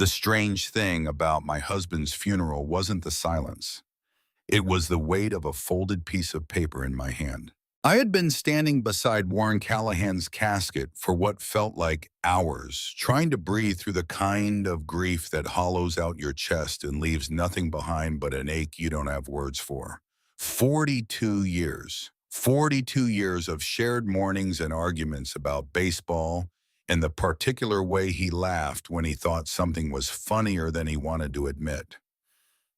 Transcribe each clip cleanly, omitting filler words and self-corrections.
The strange thing about my husband's funeral wasn't the silence. It was the weight of a folded piece of paper in my hand. I had been standing beside Warren Callahan's casket for what felt like hours, trying to breathe through the kind of grief that hollows out your chest and leaves nothing behind but an ache you don't have words for. 42 years. 42 years of shared mornings and arguments about baseball and the particular way he laughed when he thought something was funnier than he wanted to admit.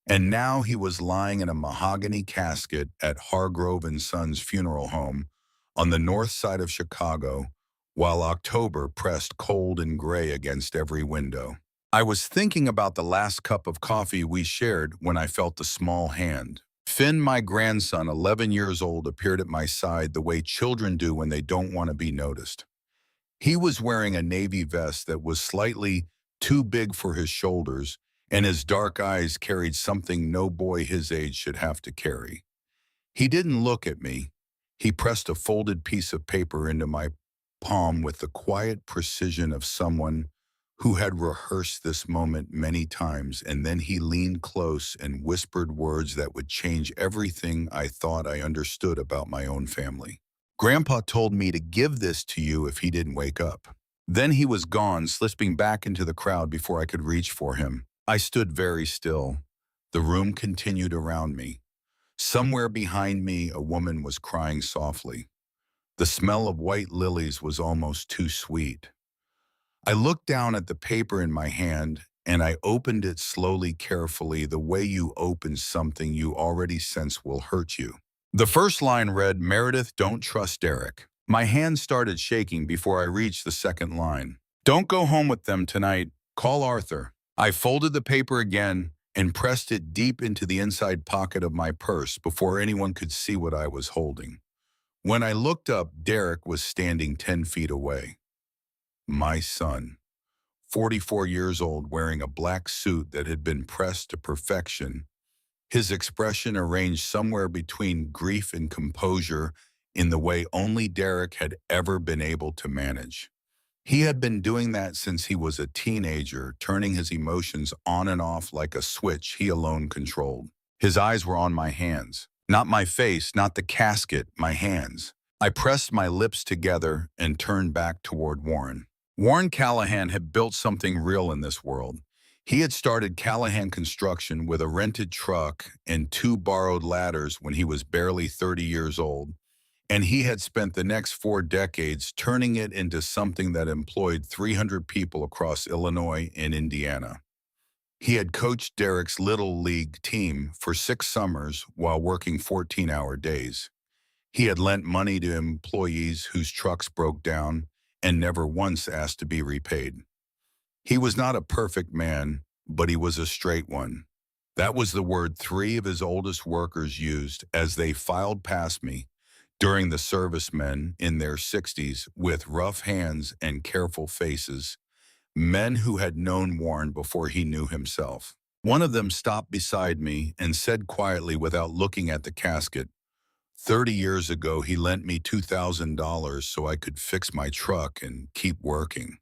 And now he was lying in a mahogany casket at Hargrove and Sons Funeral Home on the north side of Chicago, while October pressed cold and gray against every window. I was thinking about the last cup of coffee we shared when I felt a small hand. Finn, my grandson, 11 years old, appeared at my side the way children do when they don't want to be noticed. He was wearing a navy vest that was slightly too big for his shoulders, and his dark eyes carried something no boy his age should have to carry. He didn't look at me. He pressed a folded piece of paper into my palm with the quiet precision of someone who had rehearsed this moment many times, and then he leaned close and whispered words that would change everything I thought I understood about my own family. Grandpa told me to give this to you if he didn't wake up. Then he was gone, slipping back into the crowd before I could reach for him. I stood very still. The room continued around me. Somewhere behind me, a woman was crying softly. The smell of white lilies was almost too sweet. I looked down at the paper in my hand, and I opened it slowly, carefully, the way you open something you already sense will hurt you. The first line read, "Meredith, don't trust Derek." My hand started shaking before I reached the second line. "Don't go home with them tonight. Call Arthur." I folded the paper again and pressed it deep into the inside pocket of my purse before anyone could see what I was holding. When I looked up, Derek was standing 10 feet away. My son, 44 years old, wearing a black suit that had been pressed to perfection, his expression arranged somewhere between grief and composure in the way only Derek had ever been able to manage. He had been doing that since he was a teenager, turning his emotions on and off like a switch he alone controlled. His eyes were on my hands. Not my face, not the casket, my hands. I pressed my lips together and turned back toward Warren. Warren Callahan had built something real in this world. He had started Callahan Construction with a rented truck and 2 borrowed ladders when he was barely 30 years old. And he had spent the next 4 decades turning it into something that employed 300 people across Illinois and Indiana. He had coached Derek's Little League team for 6 summers while working 14-hour days. He had lent money to employees whose trucks broke down and never once asked to be repaid. He was not a perfect man, but he was a straight one. That was the word 3 of his oldest workers used as they filed past me during the servicemen in their 60s with rough hands and careful faces, men who had known Warren before he knew himself. One of them stopped beside me and said quietly without looking at the casket, 30 years ago he lent me $2,000 so I could fix my truck and keep working.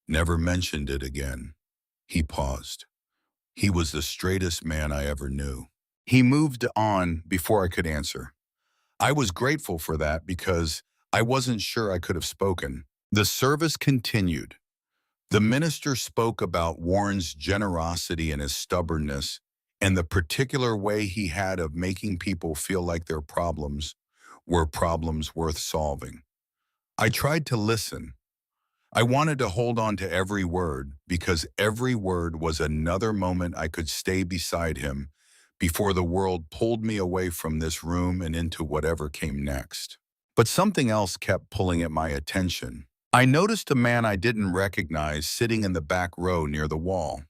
Never mentioned it again." He paused. He was the straightest man I ever knew. He moved on before I could answer. I was grateful for that because I wasn't sure I could have spoken. The service continued. The minister spoke about Warren's generosity and his stubbornness and the particular way he had of making people feel like their problems were problems worth solving. I tried to listen. I wanted to hold on to every word because every word was another moment I could stay beside him before the world pulled me away from this room and into whatever came next. But something else kept pulling at my attention. I noticed a man I didn't recognize sitting in the back row near the wall.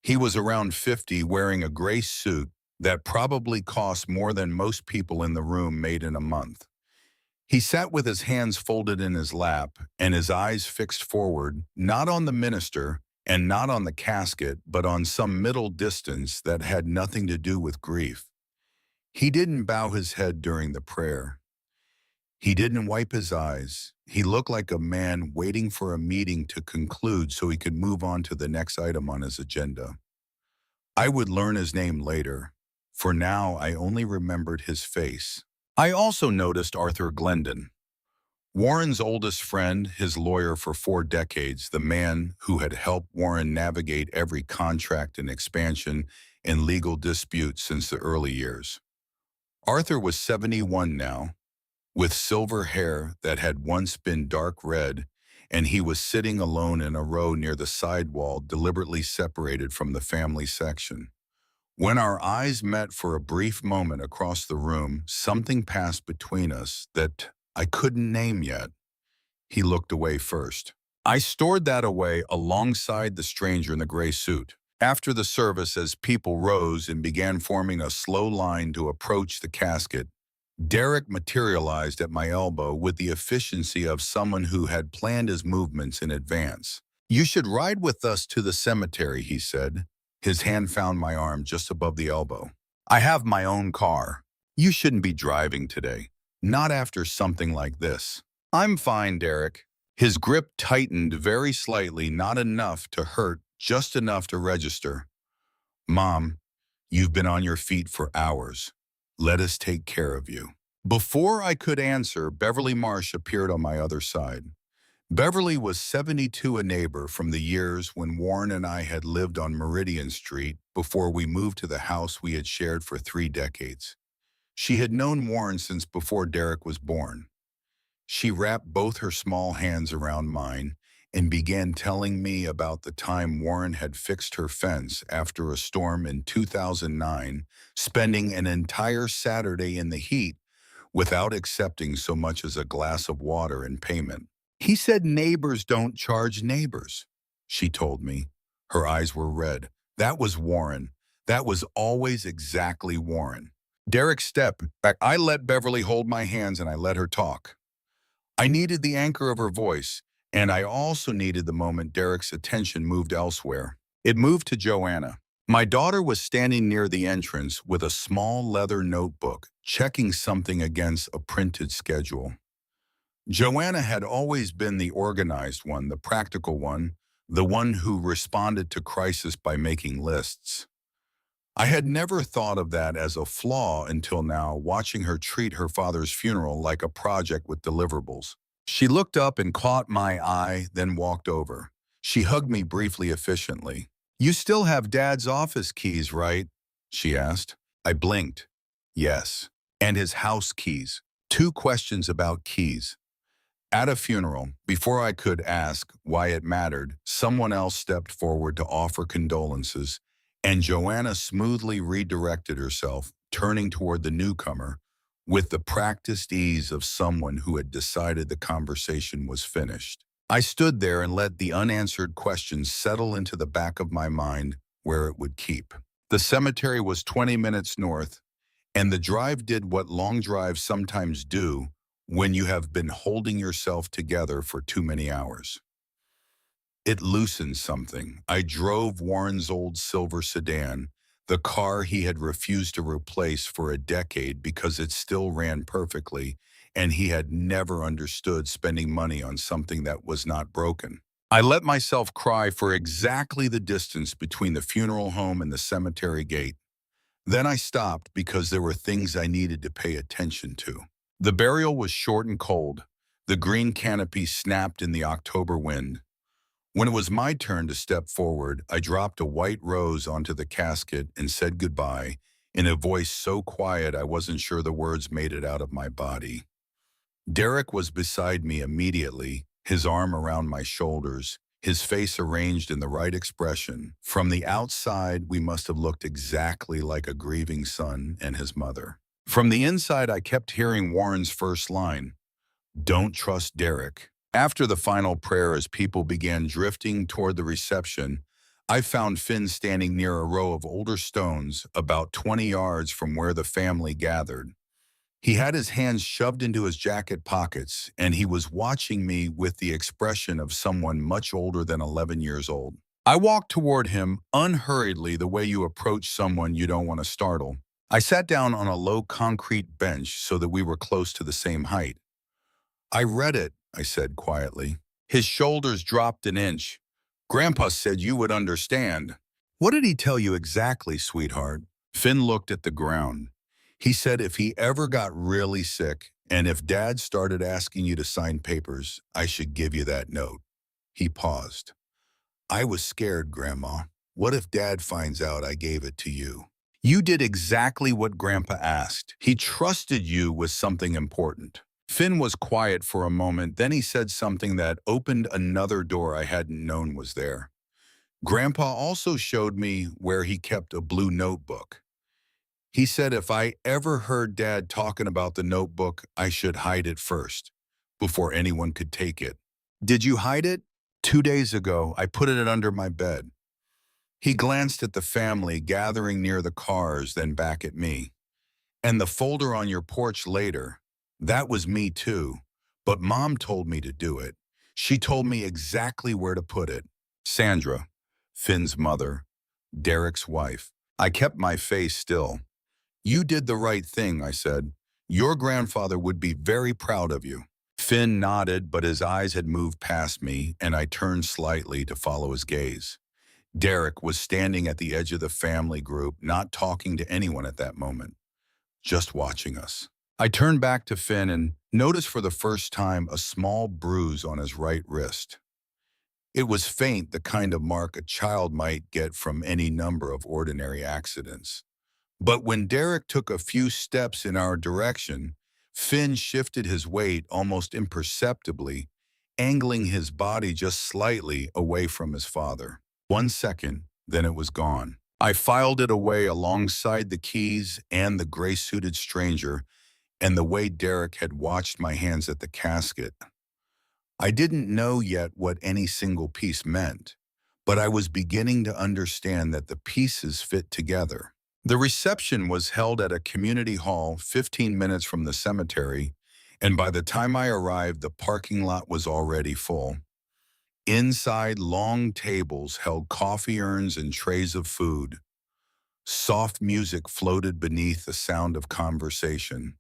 He was around 50, wearing a gray suit that probably cost more than most people in the room made in a month. He sat with his hands folded in his lap and his eyes fixed forward, not on the minister and not on the casket, but on some middle distance that had nothing to do with grief. He didn't bow his head during the prayer. He didn't wipe his eyes. He looked like a man waiting for a meeting to conclude so he could move on to the next item on his agenda. I would learn his name later. For now, I only remembered his face. I also noticed Arthur Glendon, Warren's oldest friend, his lawyer for 4 decades, the man who had helped Warren navigate every contract and expansion and legal dispute since the early years. Arthur was 71 now, with silver hair that had once been dark red, and he was sitting alone in a row near the sidewall, deliberately separated from the family section. When our eyes met for a brief moment across the room, something passed between us that I couldn't name yet. He looked away first. I stored that away alongside the stranger in the gray suit. After the service, as people rose and began forming a slow line to approach the casket, Derek materialized at my elbow with the efficiency of someone who had planned his movements in advance. "You should ride with us to the cemetery," he said. His hand found my arm just above the elbow. "I have my own car. You shouldn't be driving today. Not after something like this." "I'm fine, Derek." His grip tightened very slightly, not enough to hurt, just enough to register. "Mom, you've been on your feet for hours. Let us take care of you." Before I could answer, Beverly Marsh appeared on my other side. Beverly was 72, a neighbor from the years when Warren and I had lived on Meridian Street before we moved to the house we had shared for 3 decades. She had known Warren since before Derek was born. She wrapped both her small hands around mine and began telling me about the time Warren had fixed her fence after a storm in 2009, spending an entire Saturday in the heat without accepting so much as a glass of water in payment. "He said neighbors don't charge neighbors," she told me. Her eyes were red. That was Warren. That was always exactly Warren. Derek stepped back. I let Beverly hold my hands and I let her talk. I needed the anchor of her voice, and I also needed the moment Derek's attention moved elsewhere. It moved to Joanna. My daughter was standing near the entrance with a small leather notebook, checking something against a printed schedule. Joanna had always been the organized one, the practical one, the one who responded to crisis by making lists. I had never thought of that as a flaw until now, watching her treat her father's funeral like a project with deliverables. She looked up and caught my eye, then walked over. She hugged me briefly, efficiently. "You still have Dad's office keys, right?" she asked. I blinked. Yes. And his house keys. 2 questions about keys. At a funeral, before I could ask why it mattered, someone else stepped forward to offer condolences, and Joanna smoothly redirected herself, turning toward the newcomer with the practiced ease of someone who had decided the conversation was finished. I stood there and let the unanswered questions settle into the back of my mind where it would keep. The cemetery was 20 minutes north, and the drive did what long drives sometimes do when you have been holding yourself together for too many hours. It loosened something. I drove Warren's old silver sedan, the car he had refused to replace for a decade because it still ran perfectly, and he had never understood spending money on something that was not broken. I let myself cry for exactly the distance between the funeral home and the cemetery gate. Then I stopped because there were things I needed to pay attention to. The burial was short and cold. The green canopy snapped in the October wind. When it was my turn to step forward, I dropped a white rose onto the casket and said goodbye in a voice so quiet I wasn't sure the words made it out of my body. Derek was beside me immediately, his arm around my shoulders, his face arranged in the right expression. From the outside, we must have looked exactly like a grieving son and his mother. From the inside, I kept hearing Warren's first line, "Don't trust Derek." After the final prayer, as people began drifting toward the reception, I found Finn standing near a row of older stones about 20 yards from where the family gathered. He had his hands shoved into his jacket pockets, and he was watching me with the expression of someone much older than 11 years old. I walked toward him unhurriedly, the way you approach someone you don't want to startle. I sat down on a low concrete bench so that we were close to the same height. I read it, I said quietly. His shoulders dropped an inch. Grandpa said you would understand. What did he tell you exactly, sweetheart? Finn looked at the ground. He said if he ever got really sick, and if Dad started asking you to sign papers, I should give you that note. He paused. I was scared, Grandma. What if Dad finds out I gave it to you? You did exactly what Grandpa asked. He trusted you with something important. Finn was quiet for a moment, then he said something that opened another door I hadn't known was there. Grandpa also showed me where he kept a blue notebook. He said if I ever heard Dad talking about the notebook, I should hide it first, before anyone could take it. Did you hide it? 2 days ago, I put it under my bed. He glanced at the family gathering near the cars, then back at me. And the folder on your porch later, that was me too. But Mom told me to do it. She told me exactly where to put it. Sandra, Finn's mother, Derek's wife. I kept my face still. You did the right thing, I said. Your grandfather would be very proud of you. Finn nodded, but his eyes had moved past me, and I turned slightly to follow his gaze. Derek was standing at the edge of the family group, not talking to anyone at that moment, just watching us. I turned back to Finn and noticed for the first time a small bruise on his right wrist. It was faint, the kind of mark a child might get from any number of ordinary accidents. But when Derek took a few steps in our direction, Finn shifted his weight almost imperceptibly, angling his body just slightly away from his father. 1 second, then it was gone. I filed it away alongside the keys and the gray-suited stranger and the way Derek had watched my hands at the casket. I didn't know yet what any single piece meant, but I was beginning to understand that the pieces fit together. The reception was held at a community hall 15 minutes from the cemetery, and by the time I arrived, the parking lot was already full. Inside, long tables held coffee urns and trays of food. Soft music floated beneath the sound of conversation.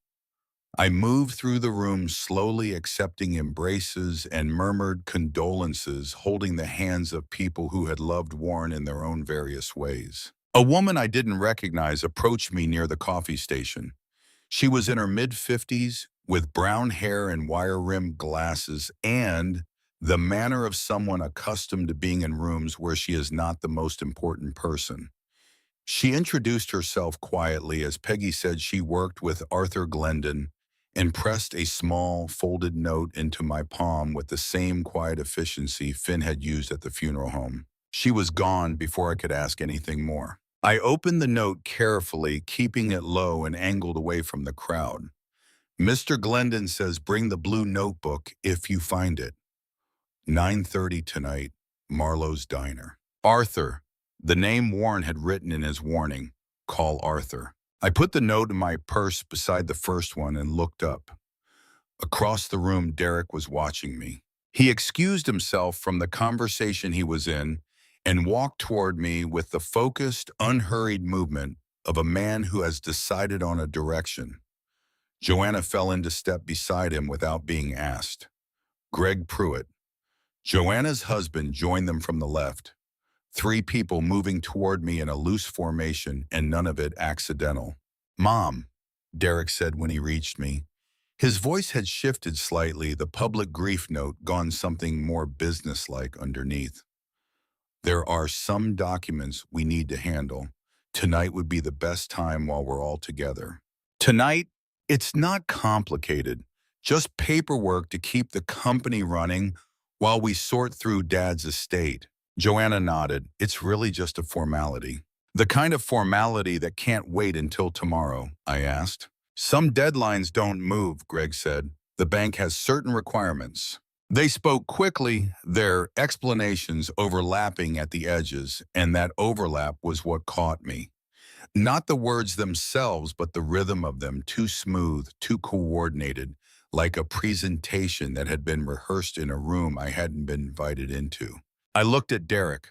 I moved through the room slowly, accepting embraces and murmured condolences, holding the hands of people who had loved Warren in their own various ways. A woman I didn't recognize approached me near the coffee station. She was in her mid-50s, with brown hair and wire-rimmed glasses, and the manner of someone accustomed to being in rooms where she is not the most important person. She introduced herself quietly as Peggy said she worked with Arthur Glendon and pressed a small, folded note into my palm with the same quiet efficiency Finn had used at the funeral home. She was gone before I could ask anything more. I opened the note carefully, keeping it low and angled away from the crowd. Mr. Glendon says bring the blue notebook if you find it. 9:30 tonight, Marlowe's Diner. Arthur, the name Warren had written in his warning, call Arthur. I put the note in my purse beside the first one and looked up. Across the room, Derek was watching me. He excused himself from the conversation he was in and walked toward me with the focused, unhurried movement of a man who has decided on a direction. Joanna fell into step beside him without being asked. Greg Pruitt, Joanna's husband, joined them from the left. 3 people moving toward me in a loose formation, and none of it accidental. Mom, Derek said when he reached me. His voice had shifted slightly, the public grief note gone something more businesslike underneath. There are some documents we need to handle. Tonight would be the best time while we're all together. Tonight, it's not complicated. Just paperwork to keep the company running while we sort through Dad's estate. Joanna nodded. It's really just a formality. The kind of formality that can't wait until tomorrow, I asked. Some deadlines don't move, Greg said. The bank has certain requirements. They spoke quickly, their explanations overlapping at the edges, and that overlap was what caught me. Not the words themselves, but the rhythm of them, too smooth, too coordinated, like a presentation that had been rehearsed in a room I hadn't been invited into. I looked at Derek.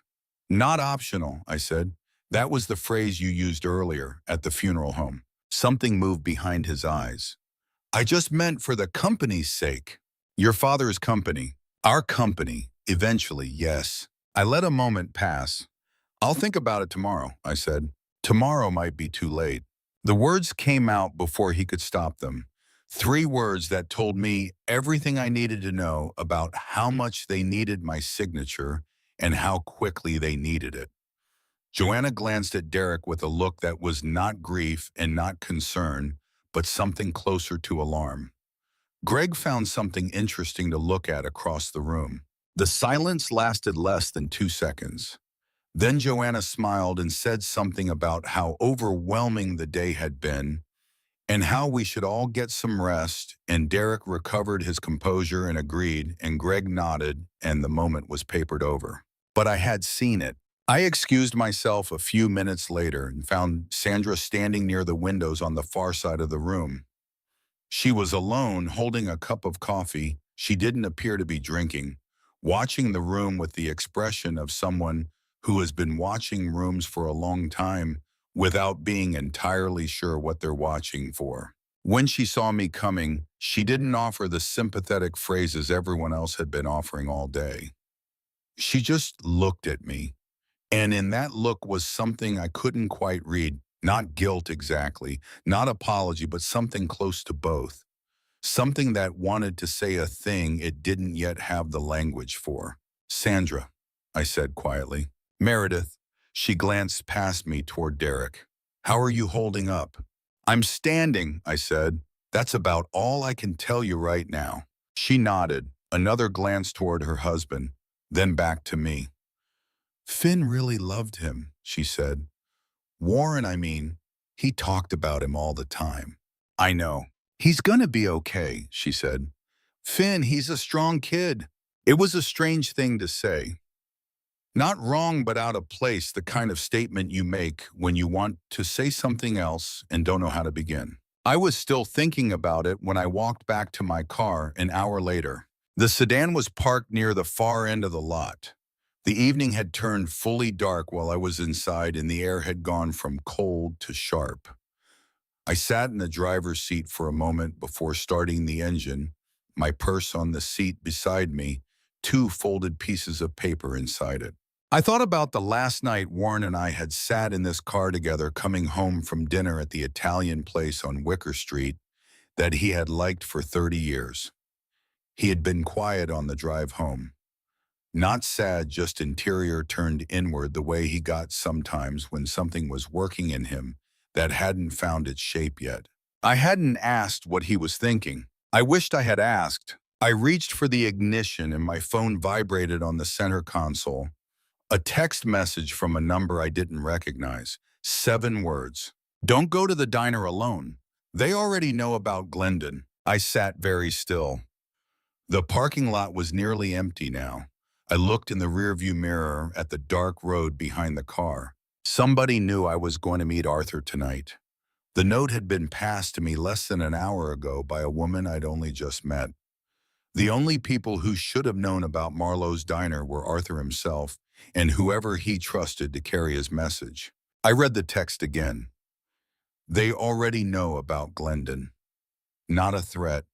Not optional, I said. That was the phrase you used earlier at the funeral home. Something moved behind his eyes. I just meant for the company's sake. Your father's company. Our company. Eventually, yes. I let a moment pass. I'll think about it tomorrow, I said. Tomorrow might be too late. The words came out before he could stop them. 3 words that told me everything I needed to know about how much they needed my signature and how quickly they needed it. Joanna glanced at Derek with a look that was not grief and not concern, but something closer to alarm. Greg found something interesting to look at across the room. The silence lasted less than 2 seconds. Then Joanna smiled and said something about how overwhelming the day had been and how we should all get some rest, and Derek recovered his composure and agreed, and Greg nodded, and the moment was papered over. But I had seen it. I excused myself a few minutes later and found Sandra standing near the windows on the far side of the room. She was alone, holding a cup of coffee she didn't appear to be drinking, watching the room with the expression of someone who has been watching rooms for a long time without being entirely sure what they're watching for. When she saw me coming, she didn't offer the sympathetic phrases everyone else had been offering all day. She just looked at me, and in that look was something I couldn't quite read. Not guilt exactly, not apology, but something close to both. Something that wanted to say a thing it didn't yet have the language for. Sandra, I said quietly. Meredith, she glanced past me toward Derek. How are you holding up? I'm standing, I said. That's about all I can tell you right now. She nodded, another glance toward her husband, then back to me. Finn really loved him, she said. Warren, I mean, he talked about him all the time. I know. He's gonna be okay, she said. Finn, he's a strong kid. It was a strange thing to say. Not wrong, but out of place, the kind of statement you make when you want to say something else and don't know how to begin. I was still thinking about it when I walked back to my car an hour later. The sedan was parked near the far end of the lot. The evening had turned fully dark while I was inside, and the air had gone from cold to sharp. I sat in the driver's seat for a moment before starting the engine, my purse on the seat beside me, 2 folded pieces of paper inside it. I thought about the last night Warren and I had sat in this car together coming home from dinner at the Italian place on Wicker Street that he had liked for 30 years. He had been quiet on the drive home. Not sad, just interior turned inward the way he got sometimes when something was working in him that hadn't found its shape yet. I hadn't asked what he was thinking. I wished I had asked. I reached for the ignition and my phone vibrated on the center console. A text message from a number I didn't recognize. 7 words. Don't go to the diner alone. They already know about Glendon. I sat very still. The parking lot was nearly empty now. I looked in the rearview mirror at the dark road behind the car. Somebody knew I was going to meet Arthur tonight. The note had been passed to me less than an hour ago by a woman I'd only just met. The only people who should have known about Marlowe's diner were Arthur himself and whoever he trusted to carry his message. I read the text again. They already know about Glendon. Not a threat,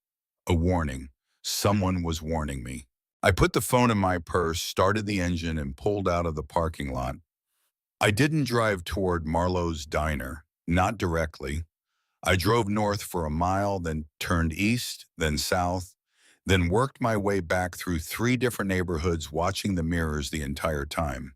a warning. Someone was warning me. I put the phone in my purse, started the engine, and pulled out of the parking lot. I didn't drive toward Marlowe's diner, not directly. I drove north for a mile, then turned east, then south, then worked my way back through 3 different neighborhoods, watching the mirrors the entire time.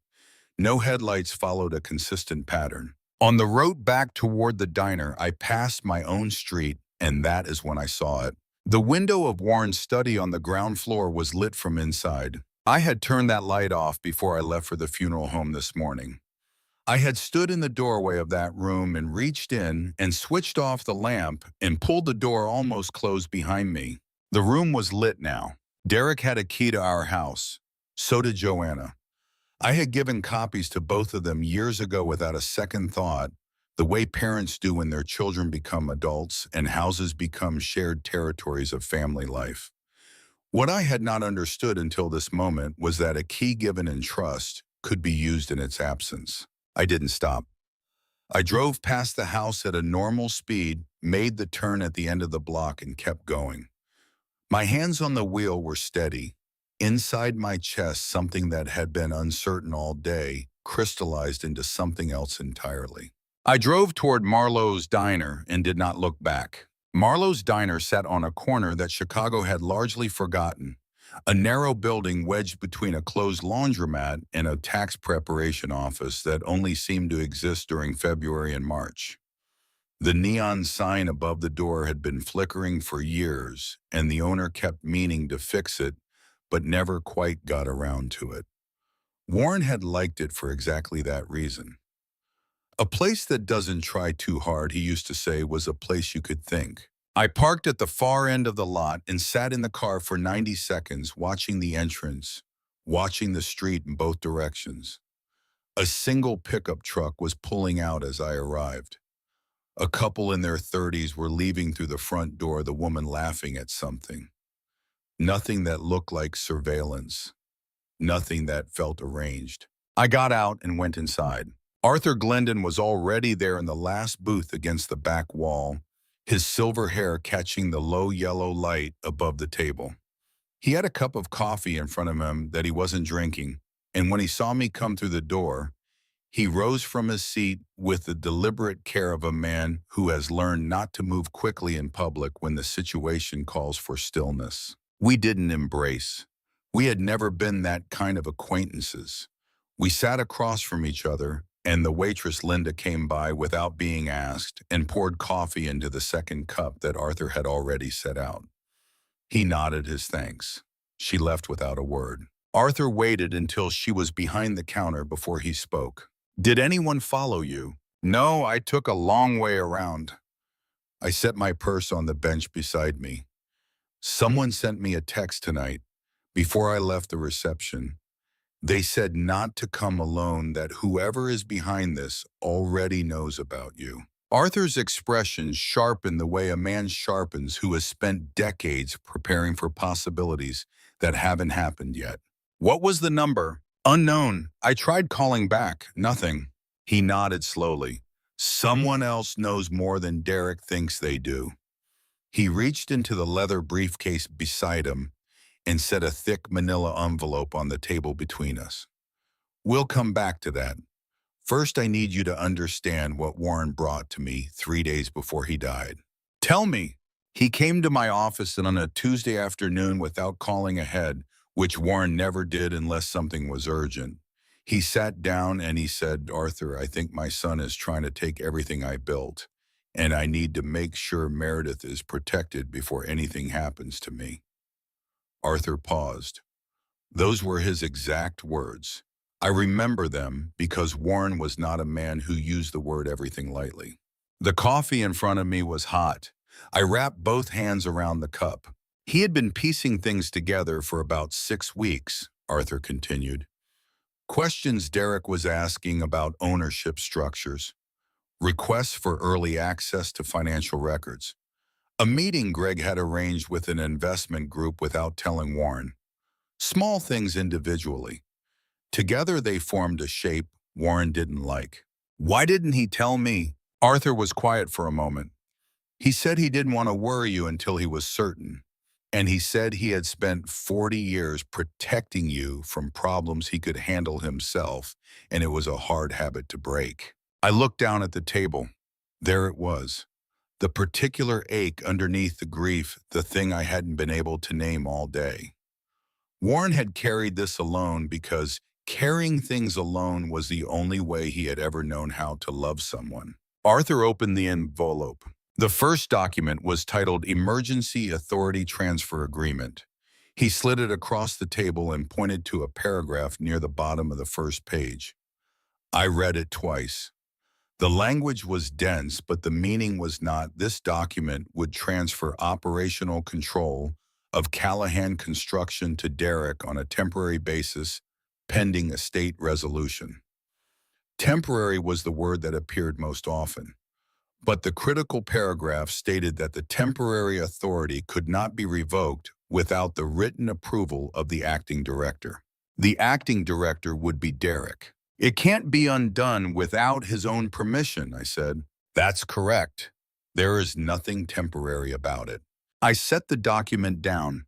No headlights followed a consistent pattern. On the road back toward the diner, I passed my own street, and that is when I saw it. The window of Warren's study on the ground floor was lit from inside. I had turned that light off before I left for the funeral home this morning. I had stood in the doorway of that room and reached in and switched off the lamp and pulled the door almost closed behind me. The room was lit now. Derek had a key to our house. So did Joanna. I had given copies to both of them years ago without a second thought, the way parents do when their children become adults and houses become shared territories of family life. What I had not understood until this moment was that a key given in trust could be used in its absence. I didn't stop. I drove past the house at a normal speed, made the turn at the end of the block, and kept going. My hands on the wheel were steady. Inside my chest, something that had been uncertain all day crystallized into something else entirely. I drove toward Marlowe's Diner and did not look back. Marlowe's Diner sat on a corner that Chicago had largely forgotten, a narrow building wedged between a closed laundromat and a tax preparation office that only seemed to exist during February and March. The neon sign above the door had been flickering for years, and the owner kept meaning to fix it, but never quite got around to it. Warren had liked it for exactly that reason. A place that doesn't try too hard, he used to say, was a place you could think. I parked at the far end of the lot and sat in the car for 90 seconds, watching the entrance, watching the street in both directions. A single pickup truck was pulling out as I arrived. A couple in their 30s were leaving through the front door, the woman laughing at something. Nothing that looked like surveillance. Nothing that felt arranged. I got out and went inside. Arthur Glendon was already there in the last booth against the back wall, his silver hair catching the low yellow light above the table. He had a cup of coffee in front of him that he wasn't drinking, and when he saw me come through the door, he rose from his seat with the deliberate care of a man who has learned not to move quickly in public when the situation calls for stillness. We didn't embrace. We had never been that kind of acquaintances. We sat across from each other, and the waitress Linda came by without being asked and poured coffee into the second cup that Arthur had already set out. He nodded his thanks. She left without a word. Arthur waited until she was behind the counter before he spoke. "Did anyone follow you?" "No, I took a long way around." I set my purse on the bench beside me. "Someone sent me a text tonight, before I left the reception. They said not to come alone, that whoever is behind this already knows about you." Arthur's expression sharpened the way a man sharpens who has spent decades preparing for possibilities that haven't happened yet. "What was the number?" "Unknown. I tried calling back. Nothing." He nodded slowly. "Someone else knows more than Derek thinks they do." He reached into the leather briefcase beside him and set a thick manila envelope on the table between us. "We'll come back to that. First, I need you to understand what Warren brought to me 3 days before he died." "Tell me." "He came to my office on a Tuesday afternoon without calling ahead, which Warren never did unless something was urgent. He sat down and he said, 'Arthur, I think my son is trying to take everything I built, and I need to make sure Meredith is protected before anything happens to me.'" Arthur paused. Those were his exact words. I remember them because Warren was not a man who used the word everything lightly. The coffee in front of me was hot. I wrapped both hands around the cup. "He had been piecing things together for about 6 weeks, Arthur continued. Questions Derek was asking about ownership structures, requests for early access to financial records, a meeting Greg had arranged with an investment group without telling Warren. Small things individually. Together they formed a shape Warren didn't like. "Why didn't he tell me?" Arthur was quiet for a moment. "He said he didn't want to worry you until he was certain. And he said he had spent 40 years protecting you from problems he could handle himself, and it was a hard habit to break." I looked down at the table. There it was. The particular ache underneath the grief, the thing I hadn't been able to name all day. Warren had carried this alone because carrying things alone was the only way he had ever known how to love someone. Arthur opened the envelope. The first document was titled Emergency Authority Transfer Agreement. He slid it across the table and pointed to a paragraph near the bottom of the first page. I read it twice. The language was dense, but the meaning was not. This document would transfer operational control of Callahan Construction to Derek on a temporary basis, pending a state resolution. Temporary was the word that appeared most often. But the critical paragraph stated that the temporary authority could not be revoked without the written approval of the acting director. The acting director would be Derek. "It can't be undone without his own permission," I said. "That's correct. There is nothing temporary about it." I set the document down.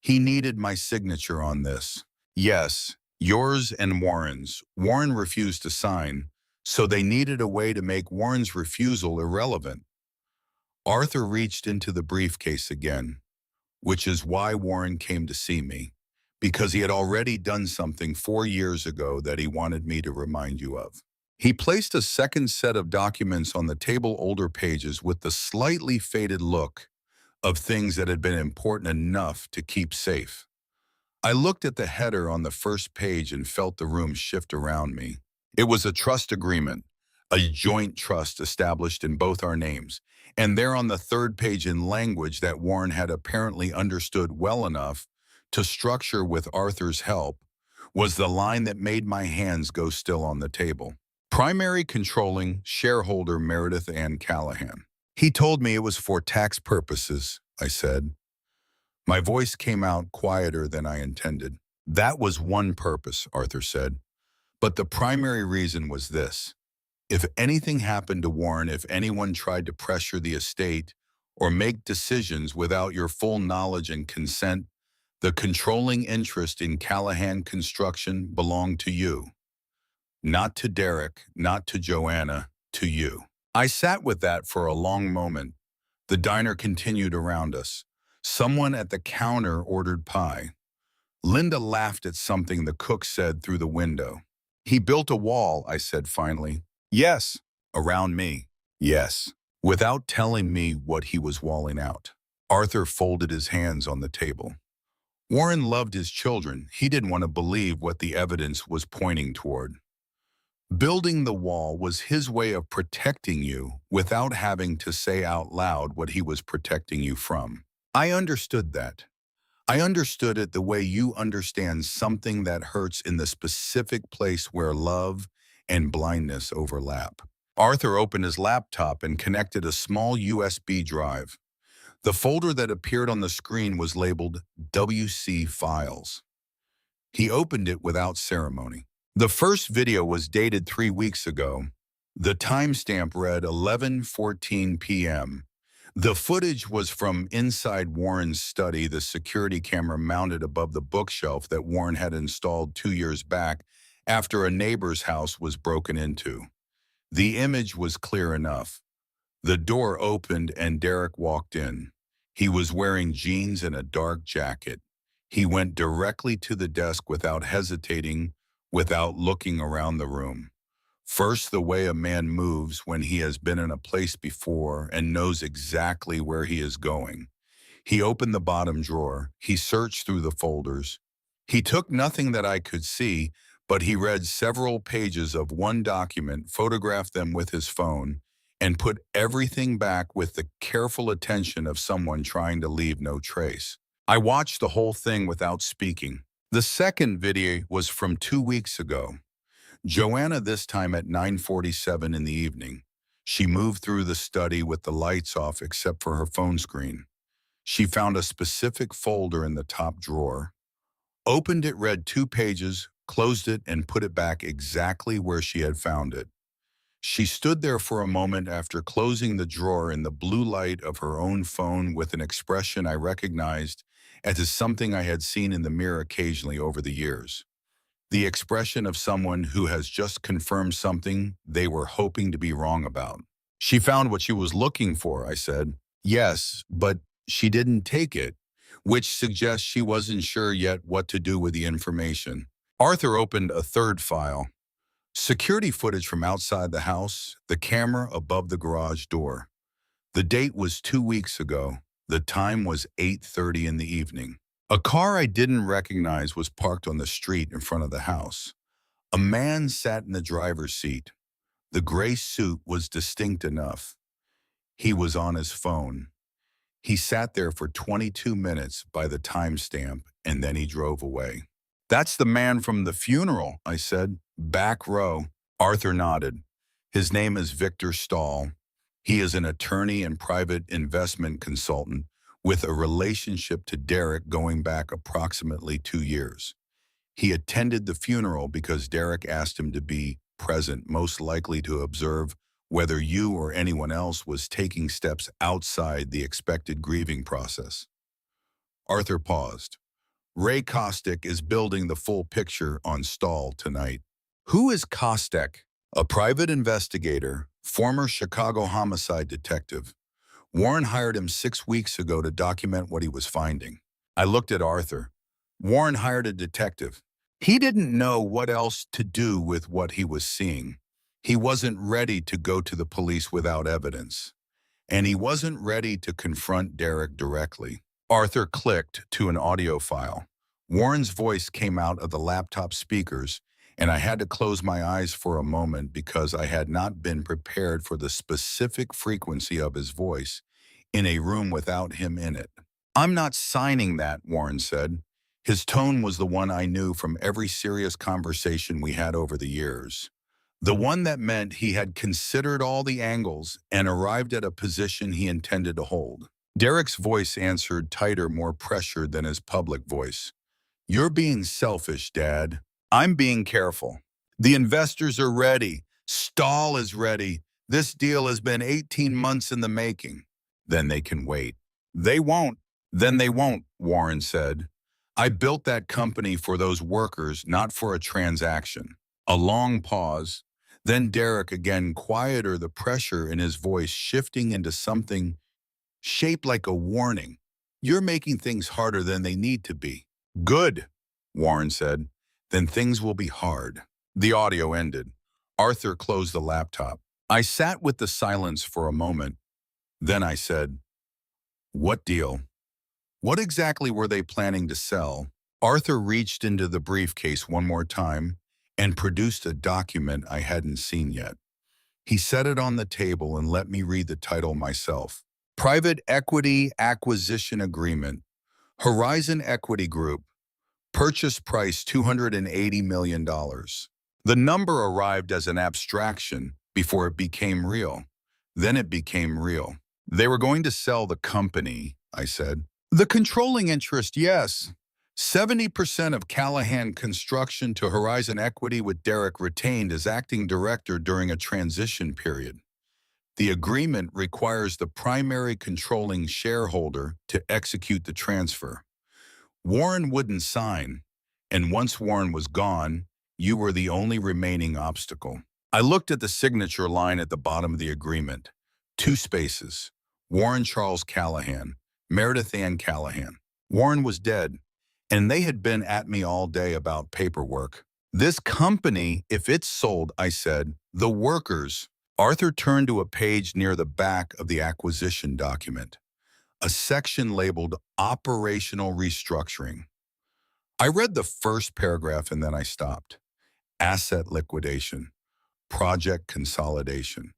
He needed my signature on this. Yes, yours and Warren's. Warren refused to sign, so they needed a way to make Warren's refusal irrelevant. Arthur reached into the briefcase again, which is why Warren came to see me, because he had already done something 4 years ago that he wanted me to remind you of. He placed a second set of documents on the table, older pages with the slightly faded look of things that had been important enough to keep safe. I looked at the header on the first page and felt the room shift around me. It was a trust agreement, a joint trust established in both our names. And there on the third page, in language that Warren had apparently understood well enough to structure with Arthur's help, was the line that made my hands go still on the table. Primary controlling shareholder Meredith Ann Callahan. He told me it was for tax purposes, I said. My voice came out quieter than I intended. That was one purpose, Arthur said. But the primary reason was this. If anything happened to Warren, if anyone tried to pressure the estate or make decisions without your full knowledge and consent, the controlling interest in Callahan Construction belonged to you. Not to Derek, not to Joanna, to you. I sat with that for a long moment. The diner continued around us. Someone at the counter ordered pie. Linda laughed at something the cook said through the window. He built a wall, I said finally. Yes. Around me. Yes. Without telling me what he was walling out. Arthur folded his hands on the table. Warren loved his children. He didn't want to believe what the evidence was pointing toward. Building the wall was his way of protecting you without having to say out loud what he was protecting you from. I understood that. I understood it the way you understand something that hurts in the specific place where love and blindness overlap. Arthur opened his laptop and connected a small USB drive. The folder that appeared on the screen was labeled WC Files. He opened it without ceremony. The first video was dated 3 weeks ago. The timestamp read 11:14 p.m. The footage was from inside Warren's study, the security camera mounted above the bookshelf that Warren had installed 2 years back after a neighbor's house was broken into. The image was clear enough. The door opened and Derek walked in. He was wearing jeans and a dark jacket. He went directly to the desk without hesitating, without looking around the room. First, the way a man moves when he has been in a place before and knows exactly where he is going. He opened the bottom drawer. He searched through the folders. He took nothing that I could see, but he read several pages of one document, photographed them with his phone, and put everything back with the careful attention of someone trying to leave no trace. I watched the whole thing without speaking. The second video was from 2 weeks ago. Joanna, this time at 9:47 in the evening. She moved through the study with the lights off except for her phone screen. She found a specific folder in the top drawer, opened it, read 2 pages, closed it, and put it back exactly where she had found it. She stood there for a moment after closing the drawer in the blue light of her own phone with an expression I recognized as something I had seen in the mirror occasionally over the years. The expression of someone who has just confirmed something they were hoping to be wrong about. She found what she was looking for, I said. Yes, but she didn't take it, which suggests she wasn't sure yet what to do with the information. Arthur opened a third file. Security footage from outside the house, the camera above the garage door. The date was 2 weeks ago. The time was 8:30 in the evening. A car I didn't recognize was parked on the street in front of the house. A man sat in the driver's seat. The gray suit was distinct enough. He was on his phone. He sat there for 22 minutes by the timestamp, and then he drove away. That's the man from the funeral, I said. Back row. Arthur nodded. His name is Victor Stahl. He is an attorney and private investment consultant with a relationship to Derek going back approximately 2 years. He attended the funeral because Derek asked him to be present, most likely to observe whether you or anyone else was taking steps outside the expected grieving process. Arthur paused. Ray Kostick is building the full picture on Stall tonight. Who is Kostick? A private investigator, former Chicago homicide detective. Warren hired him 6 weeks ago to document what he was finding. I looked at Arthur. Warren hired a detective. He didn't know what else to do with what he was seeing. He wasn't ready to go to the police without evidence. And he wasn't ready to confront Derek directly. Arthur clicked to an audio file. Warren's voice came out of the laptop speakers, and I had to close my eyes for a moment because I had not been prepared for the specific frequency of his voice in a room without him in it. "I'm not signing that," Warren said. His tone was the one I knew from every serious conversation we had over the years. The one that meant he had considered all the angles and arrived at a position he intended to hold. Derek's voice answered tighter, more pressured than his public voice. "You're being selfish, Dad. I'm being careful. The investors are ready. Stahl is ready. This deal has been 18 months in the making. Then they can wait." "They won't. Then they won't," Warren said. "I built that company for those workers, not for a transaction." A long pause. Then Derek again, quieter, the pressure in his voice shifting into something shaped like a warning. "You're making things harder than they need to be." "Good," Warren said. "Then things will be hard." The audio ended. Arthur closed the laptop. I sat with the silence for a moment. Then I said, "What deal? What exactly were they planning to sell?" Arthur reached into the briefcase one more time and produced a document I hadn't seen yet. He set it on the table and let me read the title myself. Private Equity Acquisition Agreement. Horizon Equity Group. Purchase price $280 million. The number arrived as an abstraction before it became real. Then it became real. "They were going to sell the company," I said. "The controlling interest, yes. 70% of Callahan Construction to Horizon Equity with Derek retained as acting director during a transition period. The agreement requires the primary controlling shareholder to execute the transfer. Warren wouldn't sign, and once Warren was gone, you were the only remaining obstacle." I looked at the signature line at the bottom of the agreement. 2 spaces. Warren Charles Callahan, Meredith Ann Callahan. Warren was dead, and they had been at me all day about paperwork. "This company, if it's sold," I said, "the workers." Arthur turned to a page near the back of the acquisition document, a section labeled Operational Restructuring. I read the first paragraph and then I stopped. Asset liquidation, project consolidation,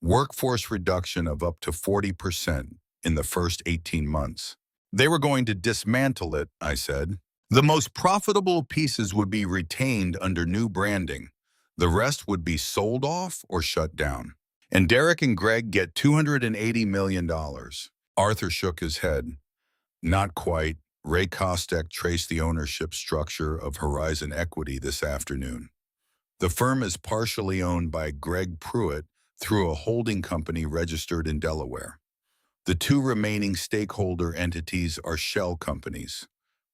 workforce reduction of up to 40% in the first 18 months. They were going to dismantle it, I said. The most profitable pieces would be retained under new branding. The rest would be sold off or shut down. And Derek and Greg get $280 million. Arthur shook his head. "Not quite. Ray Kostick traced the ownership structure of Horizon Equity this afternoon. The firm is partially owned by Greg Pruitt through a holding company registered in Delaware. The 2 remaining stakeholder entities are shell companies.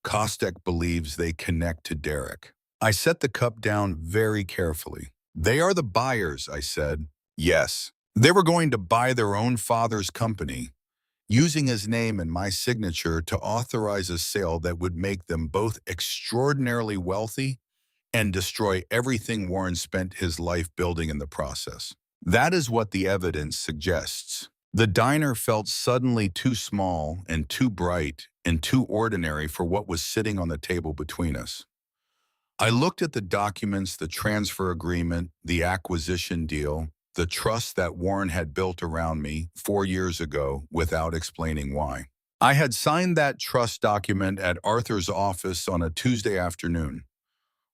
Kostick believes they connect to Derek." I set the cup down very carefully. "They are the buyers," I said. "Yes. They were going to buy their own father's company, using his name and my signature to authorize a sale that would make them both extraordinarily wealthy and destroy everything Warren spent his life building in the process. That is what the evidence suggests." The diner felt suddenly too small and too bright and too ordinary for what was sitting on the table between us. I looked at the documents, the transfer agreement, the acquisition deal, the trust that Warren had built around me 4 years ago without explaining why. I had signed that trust document at Arthur's office on a Tuesday afternoon.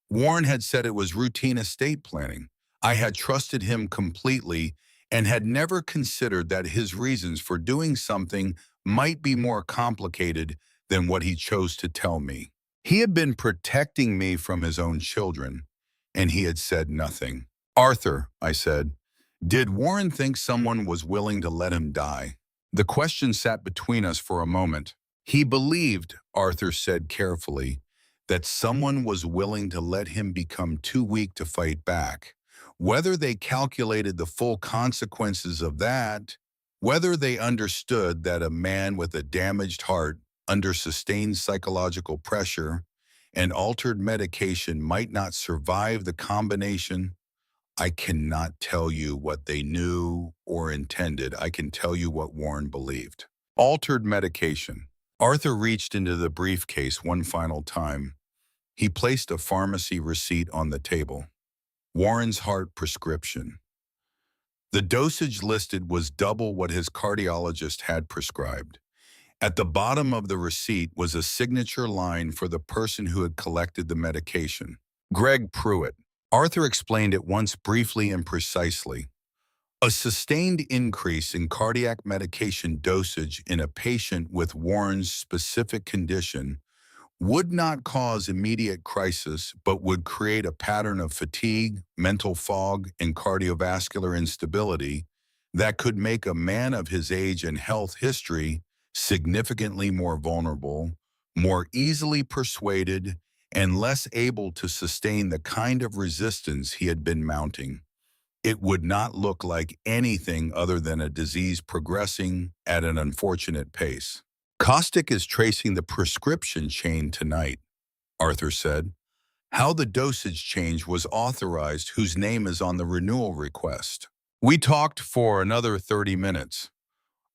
Warren had said it was routine estate planning. I had trusted him completely and had never considered that his reasons for doing something might be more complicated than what he chose to tell me. He had been protecting me from his own children, and he had said nothing. "Arthur," I said, Did Warren think someone was willing to let him die? The question sat between us for a moment. He believed, Arthur said carefully, that someone was willing to let him become too weak to fight back. Whether they calculated the full consequences of that, whether they understood that a man with a damaged heart under sustained psychological pressure and altered medication might not survive the combination, I cannot tell you what they knew or intended. I can tell you what Warren believed. Altered medication. Arthur reached into the briefcase one final time. He placed a pharmacy receipt on the table. Warren's heart prescription. The dosage listed was double what his cardiologist had prescribed. At the bottom of the receipt was a signature line for the person who had collected the medication. Greg Pruitt. Arthur explained it once briefly and precisely. A sustained increase in cardiac medication dosage in a patient with Warren's specific condition would not cause immediate crisis, but would create a pattern of fatigue, mental fog, and cardiovascular instability that could make a man of his age and health history significantly more vulnerable, more easily persuaded, and less able to sustain the kind of resistance he had been mounting. It would not look like anything other than a disease progressing at an unfortunate pace. Caustic is tracing the prescription chain tonight, Arthur said. How the dosage change was authorized, whose name is on the renewal request. We talked for another 30 minutes.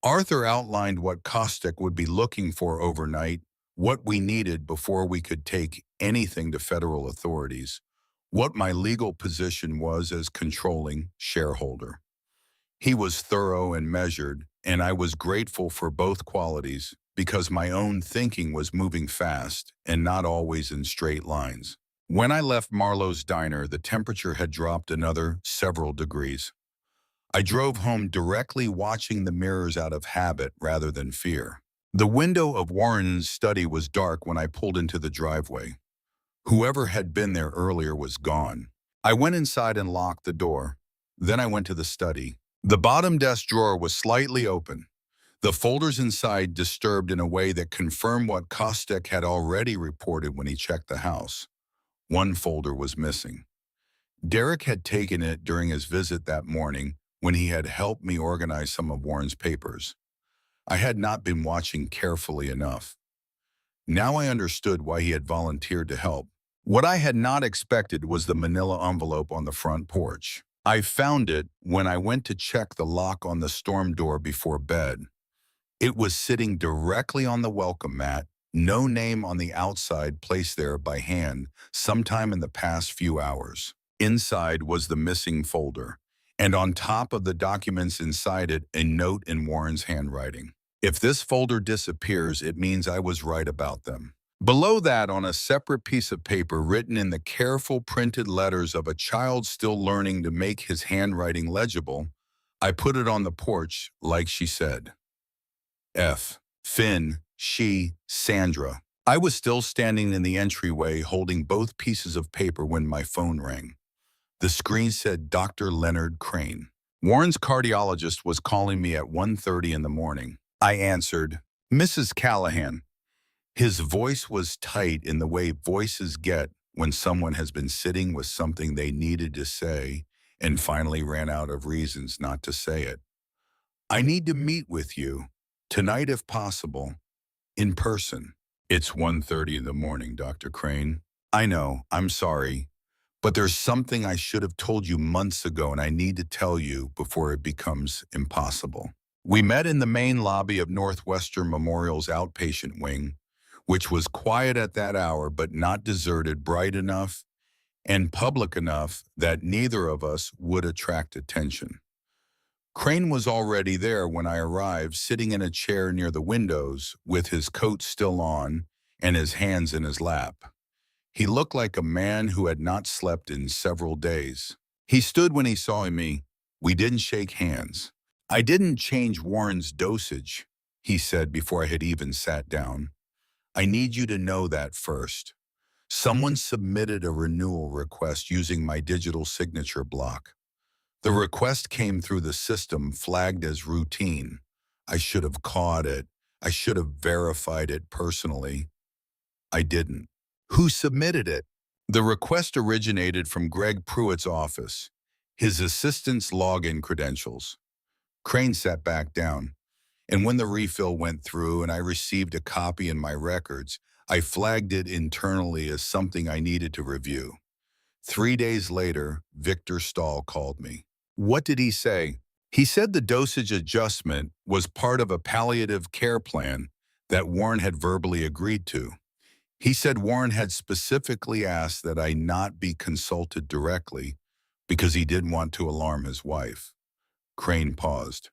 Arthur outlined what Caustic would be looking for overnight, what we needed before we could take anything to federal authorities, what my legal position was as controlling shareholder. He was thorough and measured, and I was grateful for both qualities because my own thinking was moving fast and not always in straight lines. When I left Marlowe's diner, the temperature had dropped another several degrees. I drove home directly, watching the mirrors out of habit rather than fear. The window of Warren's study was dark when I pulled into the driveway. Whoever had been there earlier was gone. I went inside and locked the door. Then I went to the study. The bottom desk drawer was slightly open. The folders inside disturbed in a way that confirmed what Kostek had already reported when he checked the house. One folder was missing. Derek had taken it during his visit that morning when he had helped me organize some of Warren's papers. I had not been watching carefully enough. Now I understood why he had volunteered to help. What I had not expected was the manila envelope on the front porch. I found it when I went to check the lock on the storm door before bed. It was sitting directly on the welcome mat, no name on the outside, placed there by hand sometime in the past few hours. Inside was the missing folder, and on top of the documents inside it, a note in Warren's handwriting. If this folder disappears, it means I was right about them. Below that, on a separate piece of paper written in the careful printed letters of a child still learning to make his handwriting legible, I put it on the porch like she said. F. Finn, she, Sandra. I was still standing in the entryway holding both pieces of paper when my phone rang. The screen said Dr. Leonard Crane. Warren's cardiologist was calling me at 1:30 in the morning. I answered, "Mrs. Callahan." His voice was tight in the way voices get when someone has been sitting with something they needed to say and finally ran out of reasons not to say it. "I need to meet with you, tonight if possible, in person." "It's 1:30 in the morning, Dr. Crane." "I know, I'm sorry, but there's something I should have told you months ago and I need to tell you before it becomes impossible." We met in the main lobby of Northwestern Memorial's outpatient wing, which was quiet at that hour but not deserted, bright enough and public enough that neither of us would attract attention. Crane was already there when I arrived, sitting in a chair near the windows with his coat still on and his hands in his lap. He looked like a man who had not slept in several days. He stood when he saw me. We didn't shake hands. "I didn't change Warren's dosage," he said before I had even sat down. "I need you to know that first. Someone submitted a renewal request using my digital signature block. The request came through the system flagged as routine. I should have caught it. I should have verified it personally. I didn't. Who submitted it? The request originated from Greg Pruitt's office, his assistant's login credentials. Crane sat back down, and when the refill went through and I received a copy in my records, I flagged it internally as something I needed to review. 3 days later, Victor Stahl called me. What did he say? He said the dosage adjustment was part of a palliative care plan that Warren had verbally agreed to. He said Warren had specifically asked that I not be consulted directly because he didn't want to alarm his wife. Crane paused.